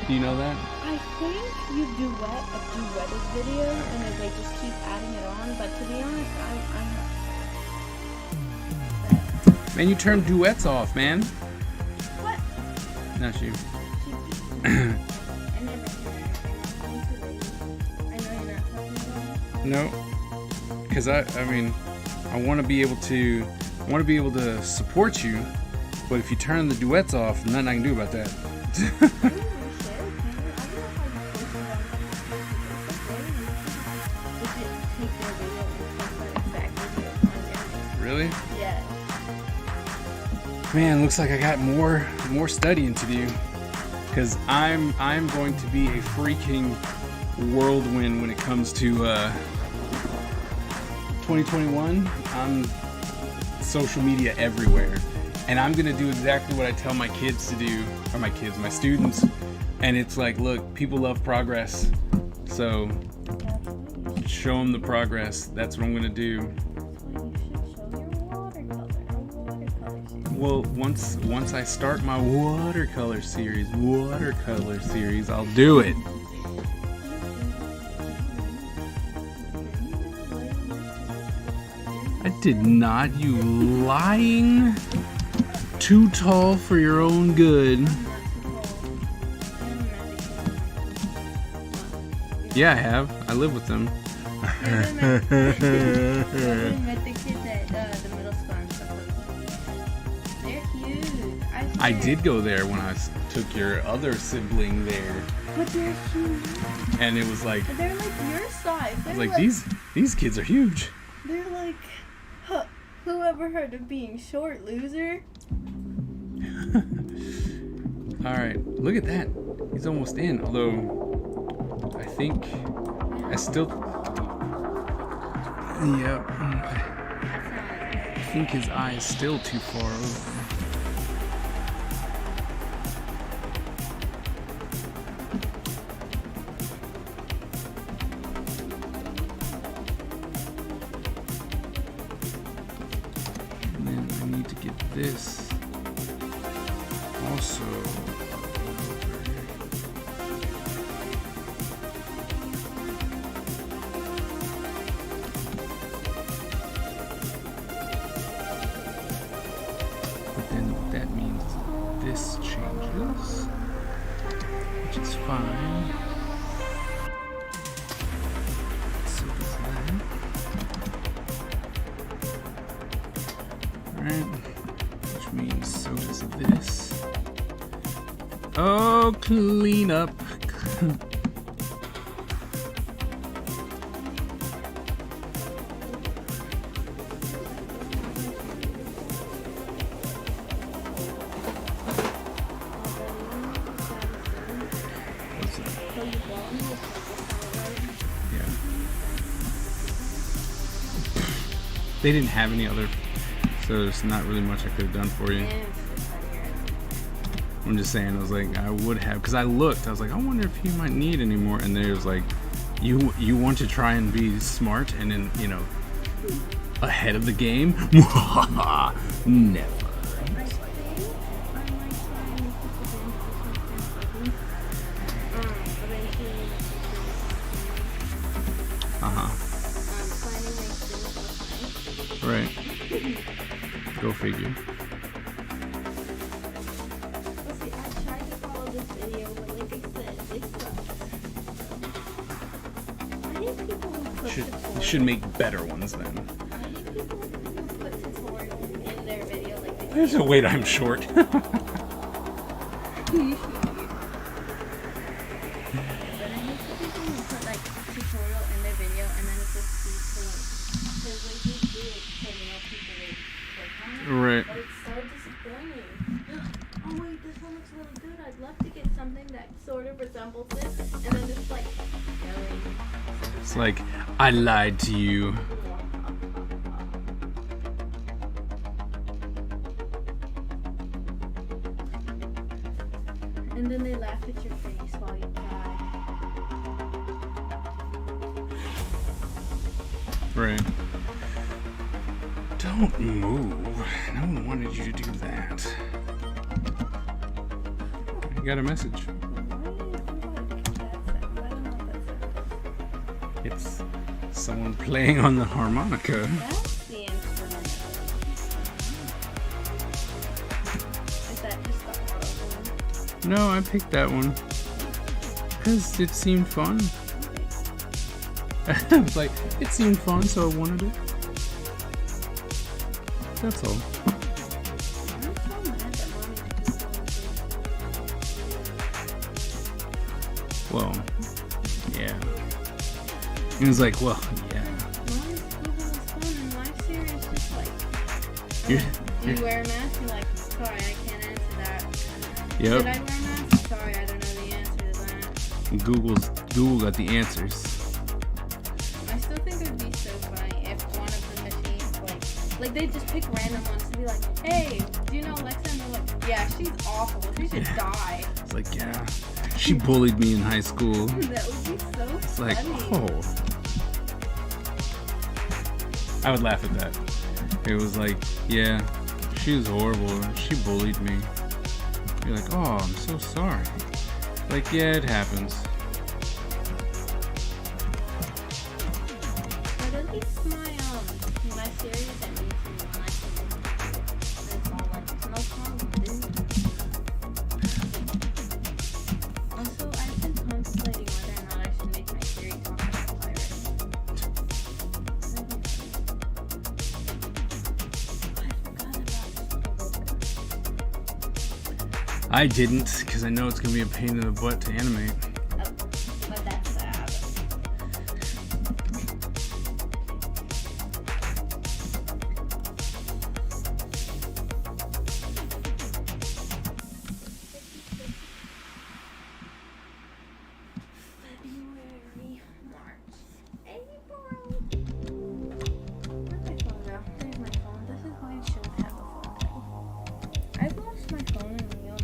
Do you know that? I think you duetted video, and then they just keep adding it on. But to be honest, Man, you turned duets off, man. What? Not you. No, because I mean, I want to be able to support you, but if you turn the duets off, nothing I can do about that. Really? Yeah. Man, looks like I got more studying to do, because I'm going to be a freaking whirlwind when it comes to 2021. I'm social media everywhere, and I'm gonna do exactly what I tell my kids to do, or my students, and it's like, look, people love progress, so show them the progress. That's what I'm gonna do. Well, once I start my watercolor series, I'll do it. I did not, you lying. Too tall for your own good. Yeah, I have. I live with them. I did go there when I took your other sibling there. But they're huge. And it was like, they're like your size. I was like, these kids are huge. They're like, whoever heard of being short, loser? Alright, look at that. He's almost in, although I think I still... Yep. I think his eye is still too far over. This also but then that means this changes, which is fine. So does that. Alright. Means so does this. Oh, clean up. What's that? Yeah. They didn't have any other. So there's not really much I could have done for you. I'm just saying, I was like, I would have, because I looked, I was like, I wonder if he might need any more. And there was like, you want to try and be smart and then, you know, ahead of the game? Never. Right. Go figure. Let's see, I tried to follow this video, but like I said, it sucks. I think people who put tutorials... Should make better ones then. I think people who put tutorials in their video, like they... There's a wait, I'm short. But I think people who put like tutorial in their video and then it just keeps like... Because like you do it so you know people will click on it. Right. But it's so disappointing. Oh wait, this one looks really good. I'd love to get something that sort of resembles this, and then just like going. It's like, I lied to you. And then they laugh at your face while you cry. Right. Don't move. No one wanted you to do that. You got a message. It's someone playing on the harmonica. That's the instrument. Is that just the auto one? No, I picked that one. Because it seemed fun. I was like, it seemed fun, so I wanted it. That's all. Well, yeah. He was like, well, yeah. Do you wear a mask? You're like, sorry, I can't answer that. Yep. Did I wear a mask? Sorry, I don't know the answer to that. Google got the answers. I still think it would be so funny if one of the machines, like they just pick random ones to be like, hey, do you know Alexa? And they're like, yeah, she's awful. She should die. It's like, yeah, she bullied me in high school. That would be so It's funny. like, oh. I would laugh at that. It was like, yeah, she was horrible. She bullied me. You're like, oh, I'm so sorry. Like, yeah, it happens. But at least my series that me too when I see them, it's all like, it's no problem, dude. Also, I've been contemplating whether or not I should make my Siri talk like a pirate. I didn't, because I know it's going to be a pain in the butt to animate. But that's sad. February, March, April. Where'd my phone go? There's my phone. This is why I shouldn't have a phone call. I've lost my phone in the old.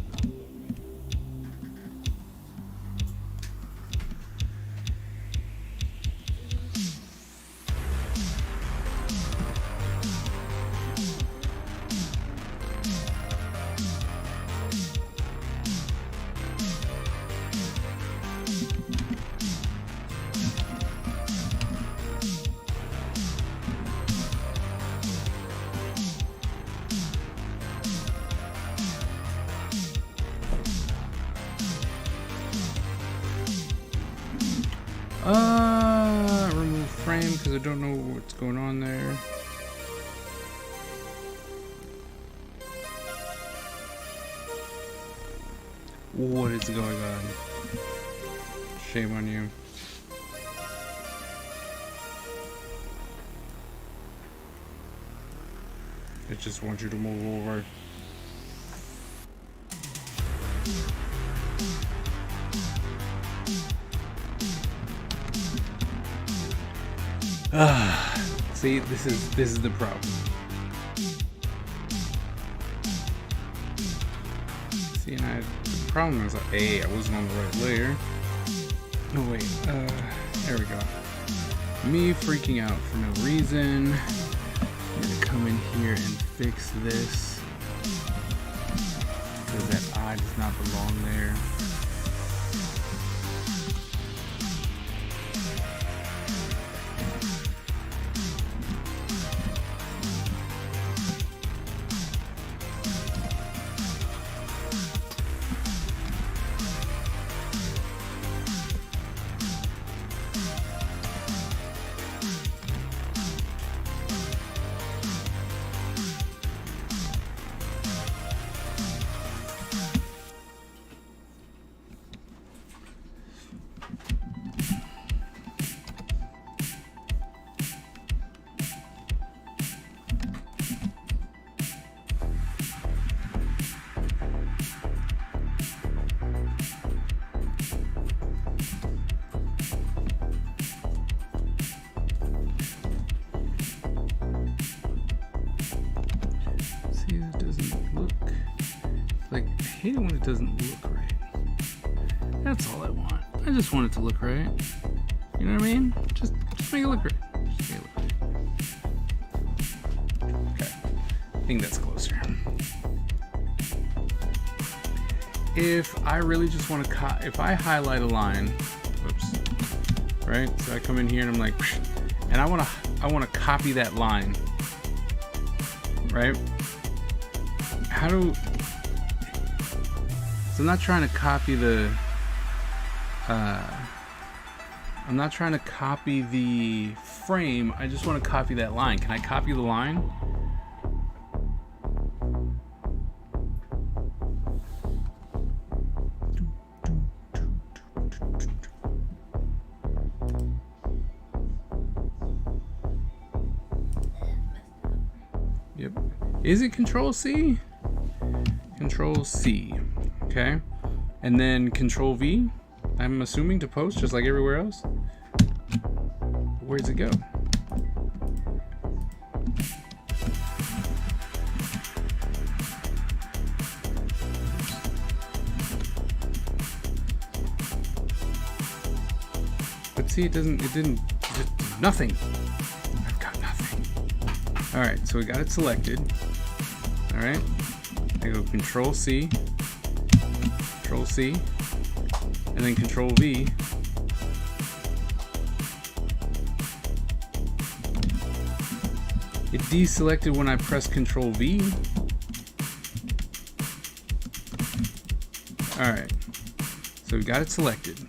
Remove frame because I don't know what's going on there. What is going on? Shame on you. It just wants you to move over. See, this is the problem. See, and the problem is, I wasn't on the right layer. Oh wait, there we go. Me freaking out for no reason. I'm gonna come in here and fix this because that eye does not belong there. Like, I hate it when it doesn't look right. That's all I want. I just want it to look right. You know what I mean? Just make it look right. Just make it look right. think that's closer. If I really just want to, if I highlight a line, whoops, right? So I come in here and I'm like, and I want to copy that line, right? How do? So I'm not trying to copy the. I'm not trying to copy the frame. I just want to copy that line. Can I copy the line? Yep. Is it Control C? Control C. Okay. And then Control V. I'm assuming to post just like everywhere else. Where's it go? But see, it didn't, nothing. I've got nothing. All right, so we got it selected. All right, I go Control C, and then Control V. It deselected when I press Control V. Alright, so we got it selected.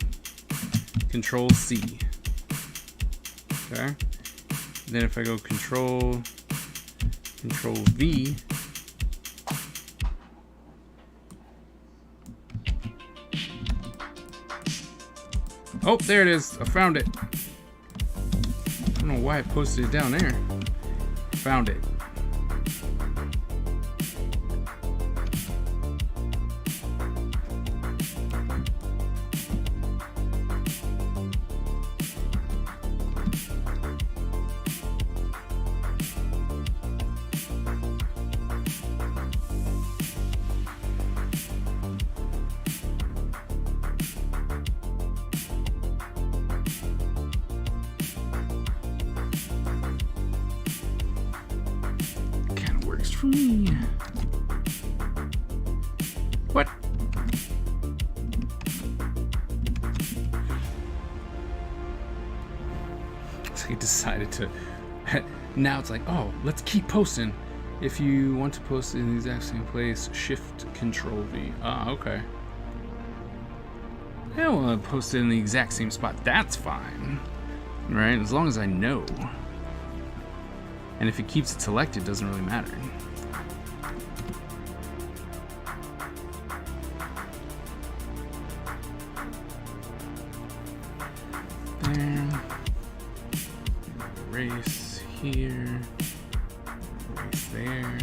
Control C. Okay. Then if I go Control V, oh, there it is. I found it. I don't know why I posted it down there. Found it. For me. What? So he decided to. Now it's like, oh, let's keep posting. If you want to post it in the exact same place, Shift Control V. Ah, okay. I don't want to post it in the exact same spot. That's fine, right? As long as I know. And if it keeps it selected, it doesn't really matter. There. Erase here. Erase there.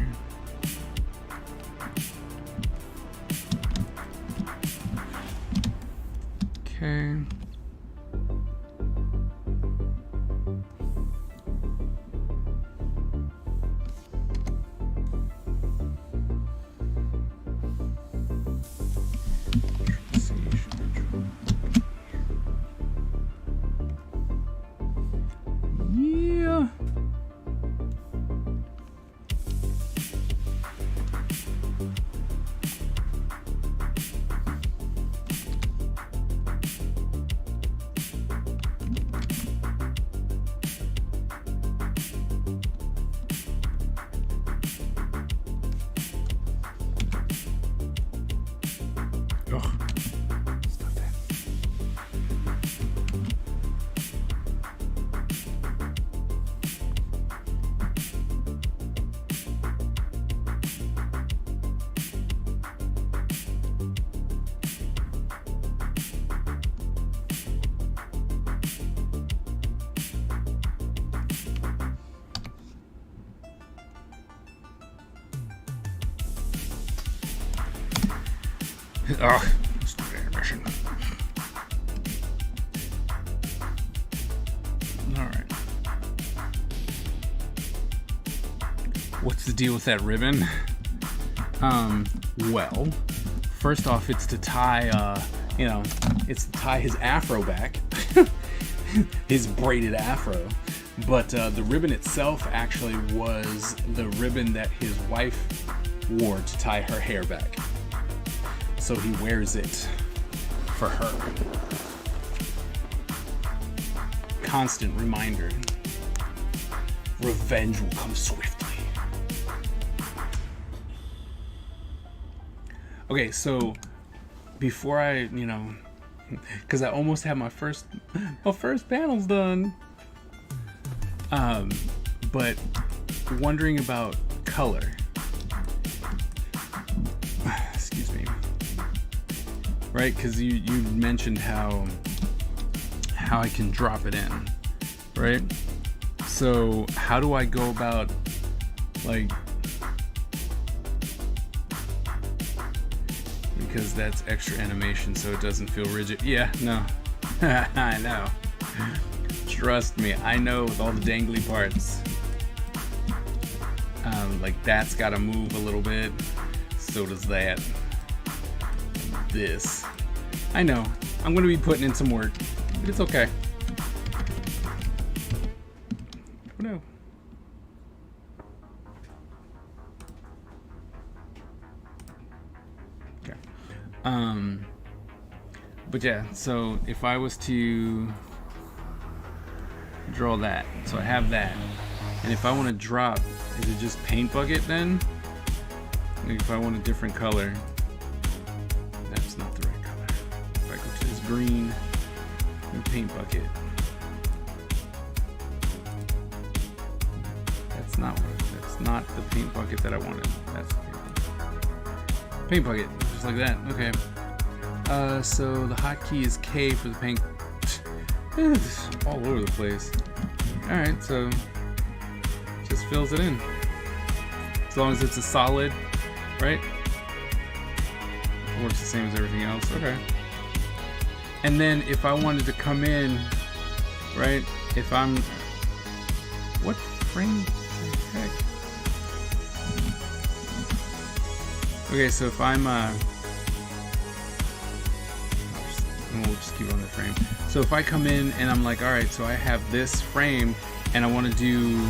Okay. Stop that. Ugh, stupid animation. Alright. What's the deal with that ribbon? Well, first off, it's to tie, it's to tie his afro back. His braided afro. But the ribbon itself actually was the ribbon that his wife wore to tie her hair back. So he wears it for her. Constant reminder. Revenge will come swiftly. Okay, so before I, because I almost had my first panels done. But wondering about color. Excuse me. Right, because you mentioned how I can drop it in, right? So how do I go about, like, because that's extra animation so it doesn't feel rigid. Yeah, no. I know. Trust me, I know, with all the dangly parts. Like that's gotta move a little bit. So does that. This. I know. I'm gonna be putting in some work, but it's okay. Oh no. Okay. But yeah, so if I was to draw that, so I have that, and if I want to drop, is it just paint bucket then? Like if I want a different color, that's not the right color. If I go to this green and paint bucket, that's not the paint bucket that I wanted. That's the paint bucket, just like that. Okay. So the hotkey is K for the paint. It's all over the place. Alright, so just fills it in. As long as it's a solid, right? Works the same as everything else. Okay. And then if I wanted to come in, right? If I'm, what frame the heck? Okay, so if I'm we'll just keep on the frame. So if I come in and I'm like, all right, so I have this frame and I want to do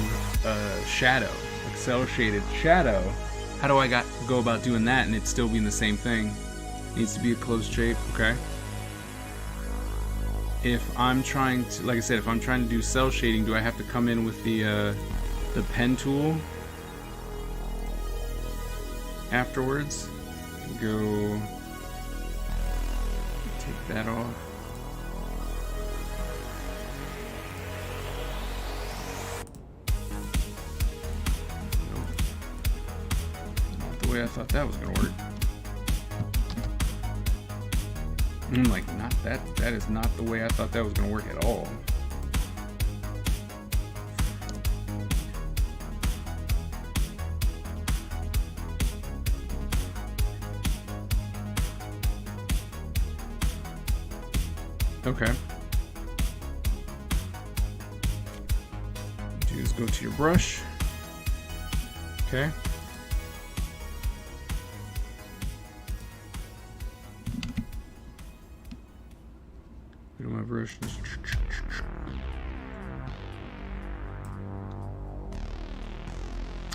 shadow, like cell shaded shadow. How do I go about doing that and it still being the same thing? Needs to be a closed shape, okay? If I'm trying to, like I said, if I'm trying to do cell shading, do I have to come in with the pen tool afterwards? Go take that off. Not the way I thought that was gonna work. I'm like, not that. That is not the way I thought that was gonna work at all. Okay. Just go to your brush. Okay. Go to my brush.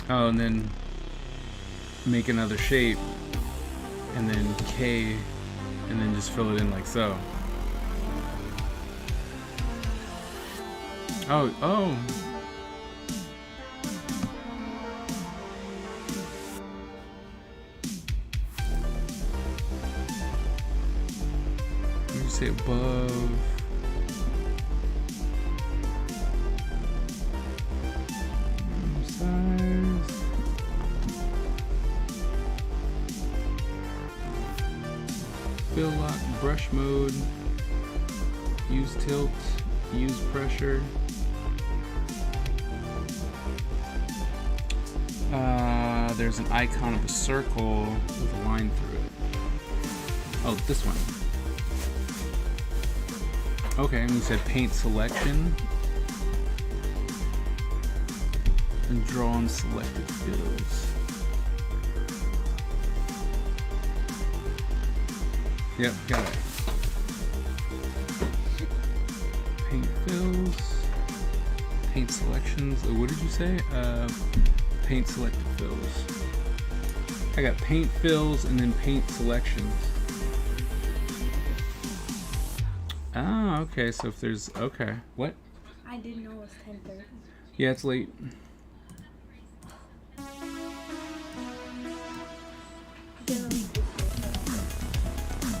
Oh, and then make another shape, and then K, and then just fill it in like so. Oh. Let me say above. Size. Fill lock, brush mode. Use tilt. Use pressure. There's an icon of a circle with a line through it. Oh, this one. Okay, and we said paint selection. And draw on selected fills. Yep, got it. Paint fills. Paint paint selections. What did you say? Paint selected fills. I got paint fills and then paint selections. Ah, okay. So if there's okay, what? I didn't know it was 10:30. Yeah, it's late.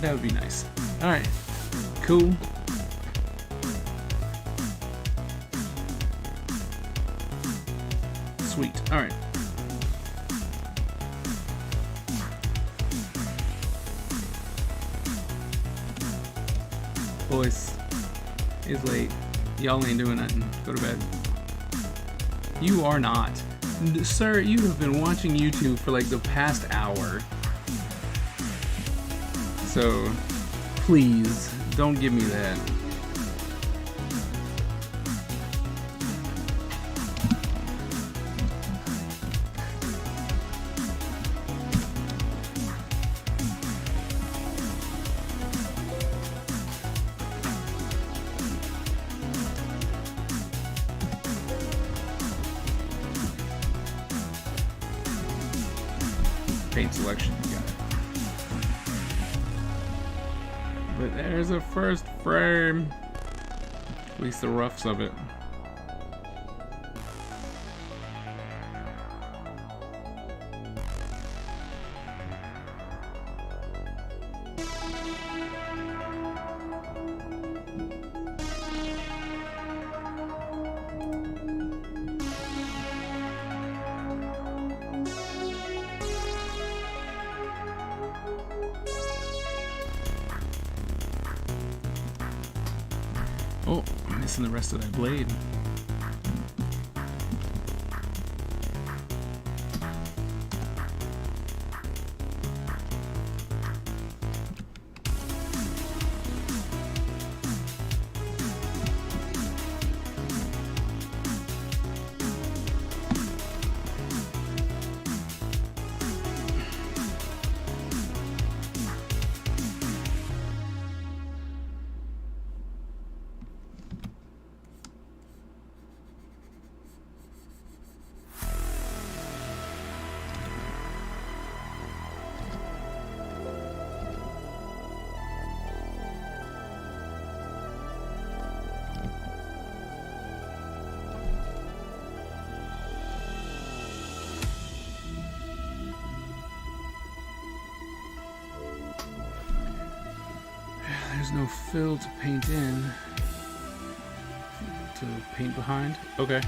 That would be nice. All right, cool. Sweet. All right. Boys, it's late. Y'all ain't doing nothing. Go to bed. You are not. Sir, you have been watching YouTube for like the past hour. So, please, don't give me that. Paint selection, you got it. But there's a first frame. At least the roughs of it. Oh, I'm missing the rest of that blade. There's no fill to paint in. To paint behind? Okay.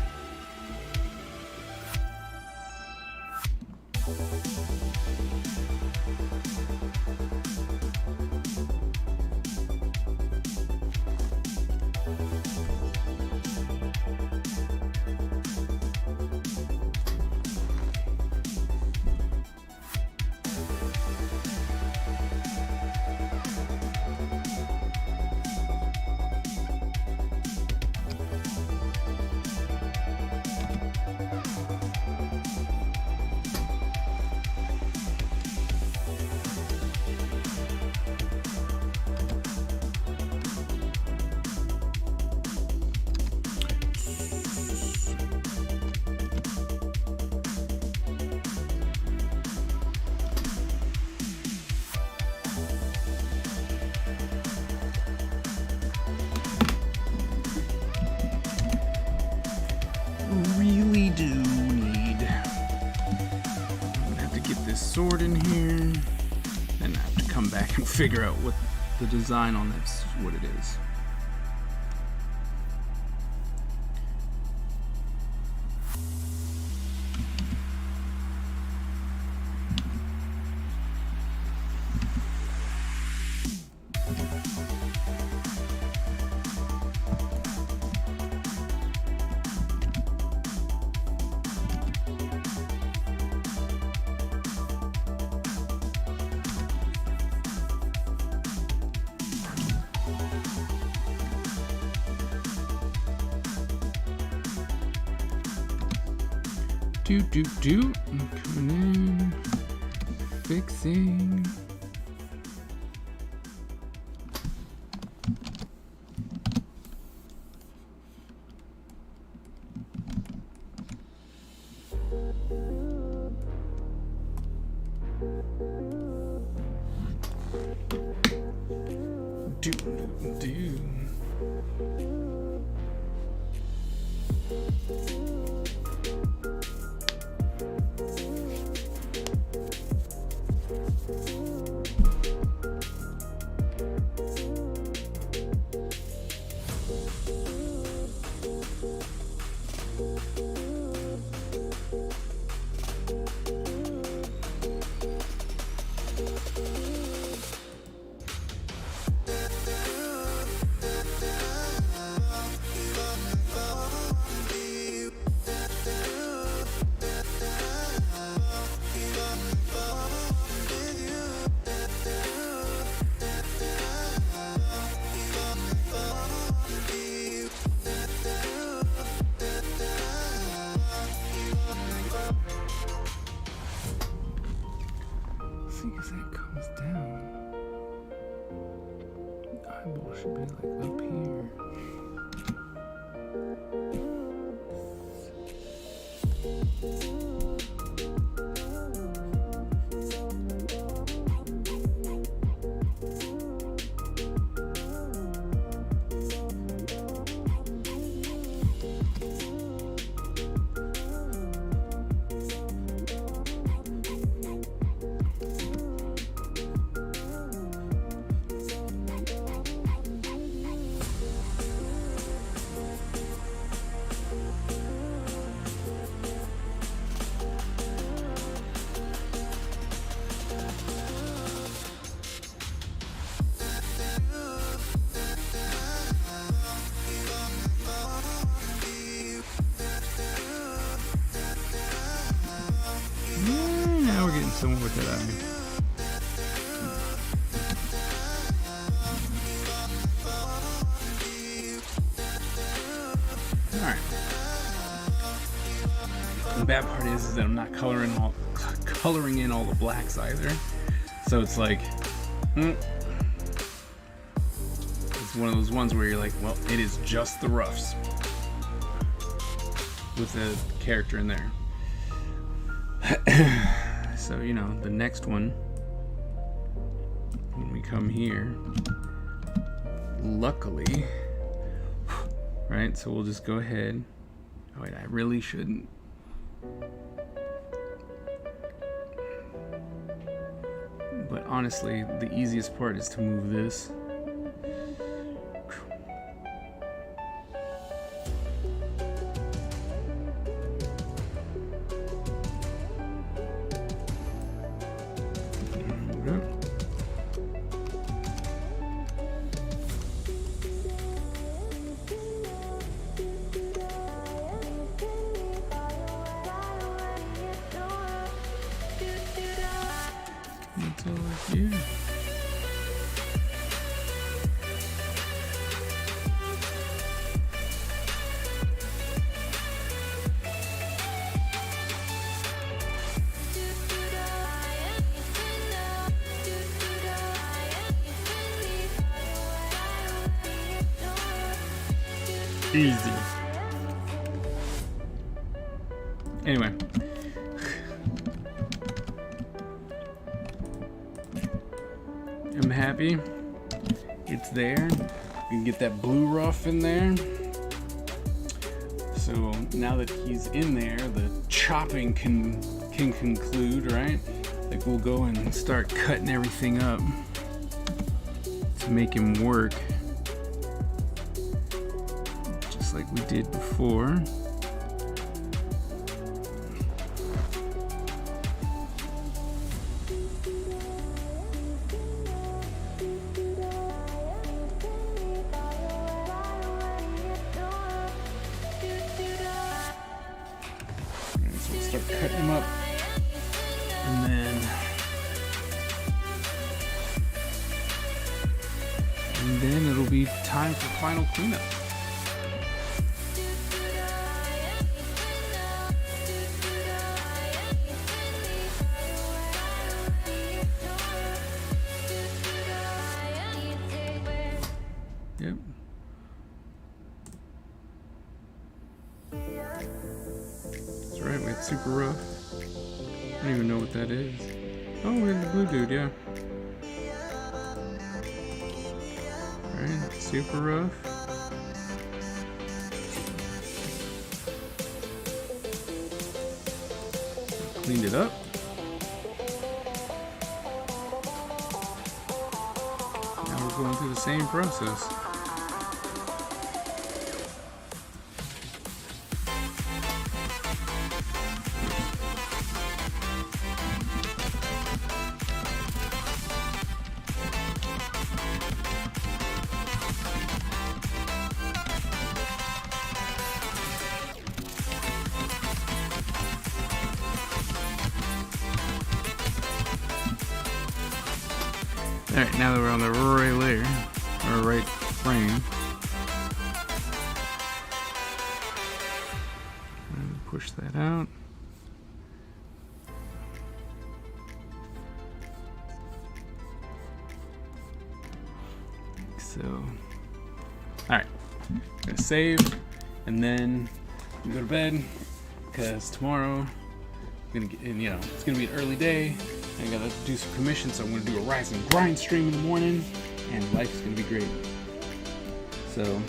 Really do need. I'm gonna have to get this sword in here. Then I have to come back and figure out what the design on this, what it is. I'm coming in, fixing. Do. See, as that comes down, the eyeball should be like up here. Now we're getting somewhere with that eye. Alright. The bad part is that I'm not coloring in all the blacks either. So it's like, it's one of those ones where you're like, well, it is just the roughs with the character in there. So, you know, the next one, when we come here, luckily, right, so we'll just go ahead. Oh wait, I really shouldn't. But honestly, the easiest part is to move this. It's over here. Easy. Anyway. I'm happy it's there. You can get that blue rough in there. So now that he's in there, the chopping can conclude, right? Like we'll go and start cutting everything up to make him work. Just like we did before. Start cutting them up, and then it'll be time for final cleanup. Yep. That's right, we had super rough. I don't even know what that is. Oh, we're the blue dude, yeah. Alright, super rough. Cleaned it up. Now we're going through the same process. Alright, now that we're on the right layer, or right frame, push that out. Like so. Alright, gonna save, and then we go to bed, because tomorrow, I'm gonna get, and you know, it's gonna be an early day. I gotta do some commissions, so I'm gonna do a rise and grind stream in the morning, and life is gonna be great. So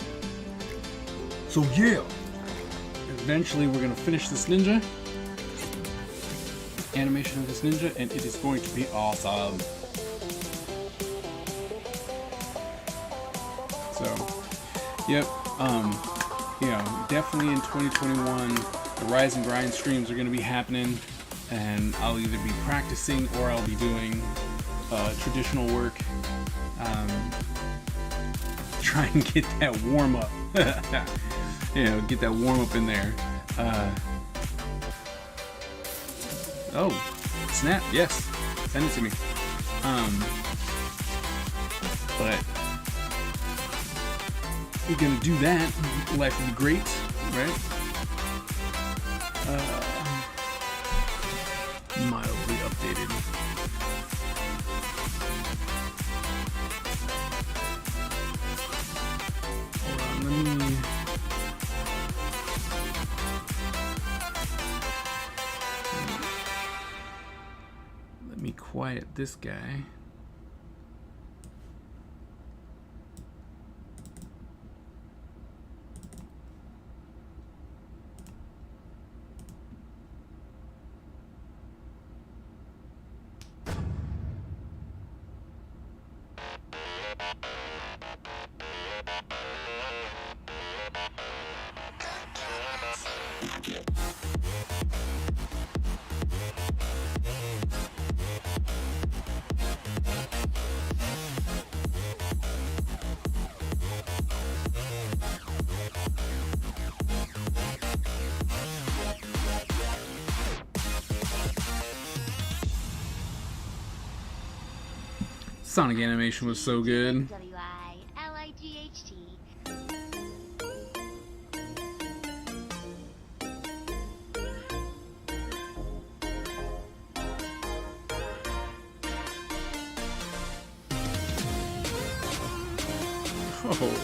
yeah. Eventually, we're gonna finish this ninja, animation of this ninja, and it is going to be awesome. So, yep. You know, definitely in 2021, the rise and grind streams are gonna be happening. And I'll either be practicing or I'll be doing traditional work. Try and get that warm up. You know, get that warm up in there. Oh, snap! Yes, send it to me. But we're gonna do that. Life will be great, right? Mildly updated. Hold on, let me quiet this guy. Sonic animation was so good. W-I-L-I-G-H-T. Oh.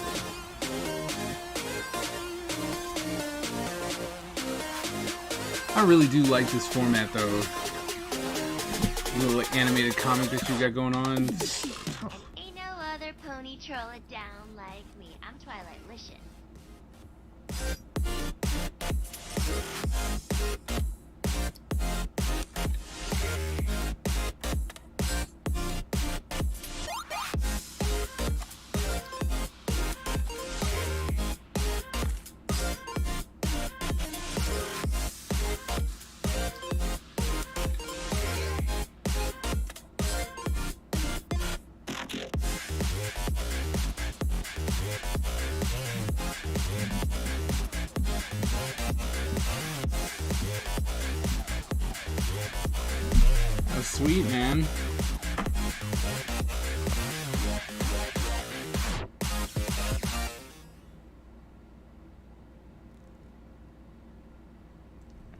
I really do like this format though. Little like, animated comic that you got going on. Ain't no other pony troll it down like me. I'm Twilight Mission. That was sweet, man.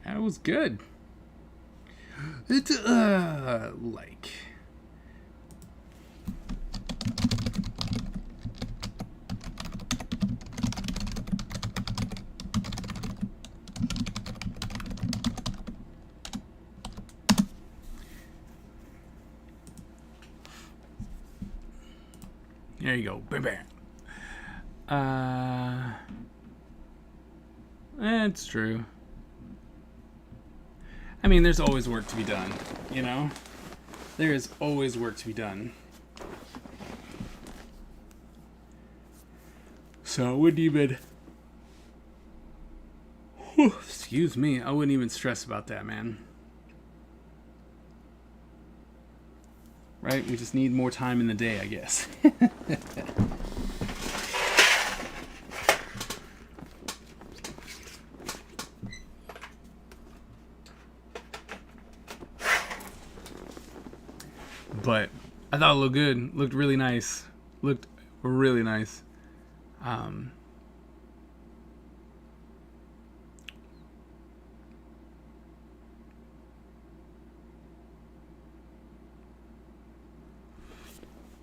That was good. It's like There you go. Bam, bam. That's true. I mean, there's always work to be done, you know? There is always work to be done. So I wouldn't even... Whew, excuse me. I wouldn't even stress about that, man. Right? We just need more time in the day, I guess. But I thought it looked good. Looked really nice. Looked really nice.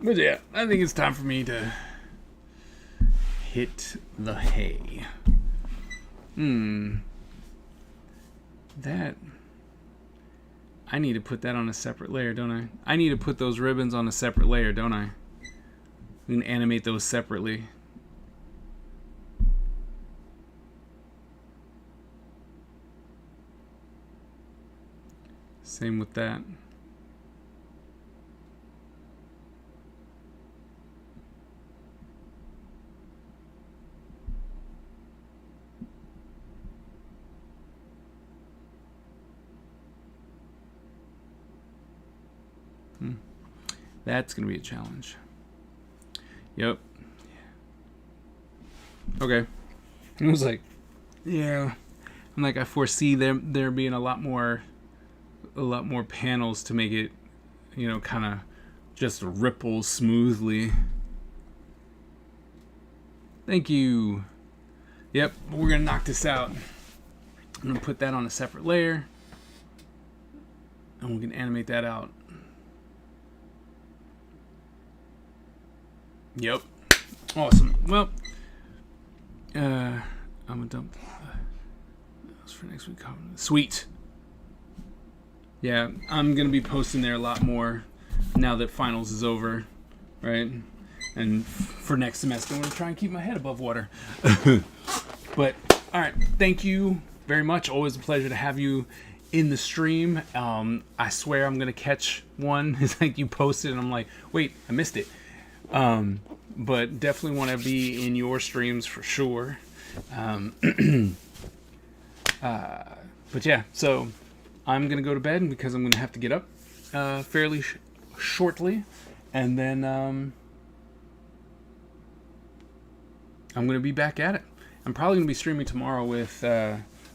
But yeah, I think it's time for me to hit the hay. That... I need to put that on a separate layer, don't I? I need to put those ribbons on a separate layer, don't I? We can animate those separately. Same with that. That's gonna be a challenge. Yep. Okay. It was like, yeah. I'm like, I foresee there being a lot more panels to make it, you know, kind of just ripple smoothly. Thank you. Yep. We're gonna knock this out. I'm gonna put that on a separate layer, and we can animate that out. Yep. Awesome. Well, I'm gonna dump those for next week. Sweet. Yeah, I'm gonna be posting there a lot more now that finals is over, right? And for next semester, I'm gonna try and keep my head above water. But all right, thank you very much. Always a pleasure to have you in the stream. I swear I'm gonna catch one. It's like you posted, and I'm like, wait, I missed it. But definitely want to be in your streams for sure. But yeah, so I'm going to go to bed because I'm going to have to get up fairly shortly. And then I'm going to be back at it. I'm probably going to be streaming tomorrow with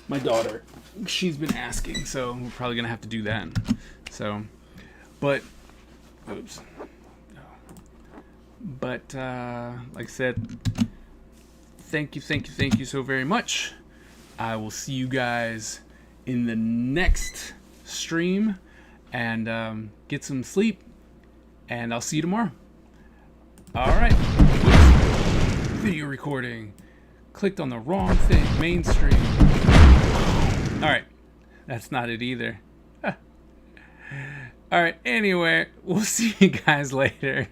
my daughter. She's been asking, so we're probably going to have to do that. So, but, oops. But like I said, thank you so very much. I will see you guys in the next stream, and get some sleep, and I'll see you tomorrow. Alright. Video recording. Clicked on the wrong thing. Main stream. Alright. That's not it either. Alright, anyway, we'll see you guys later.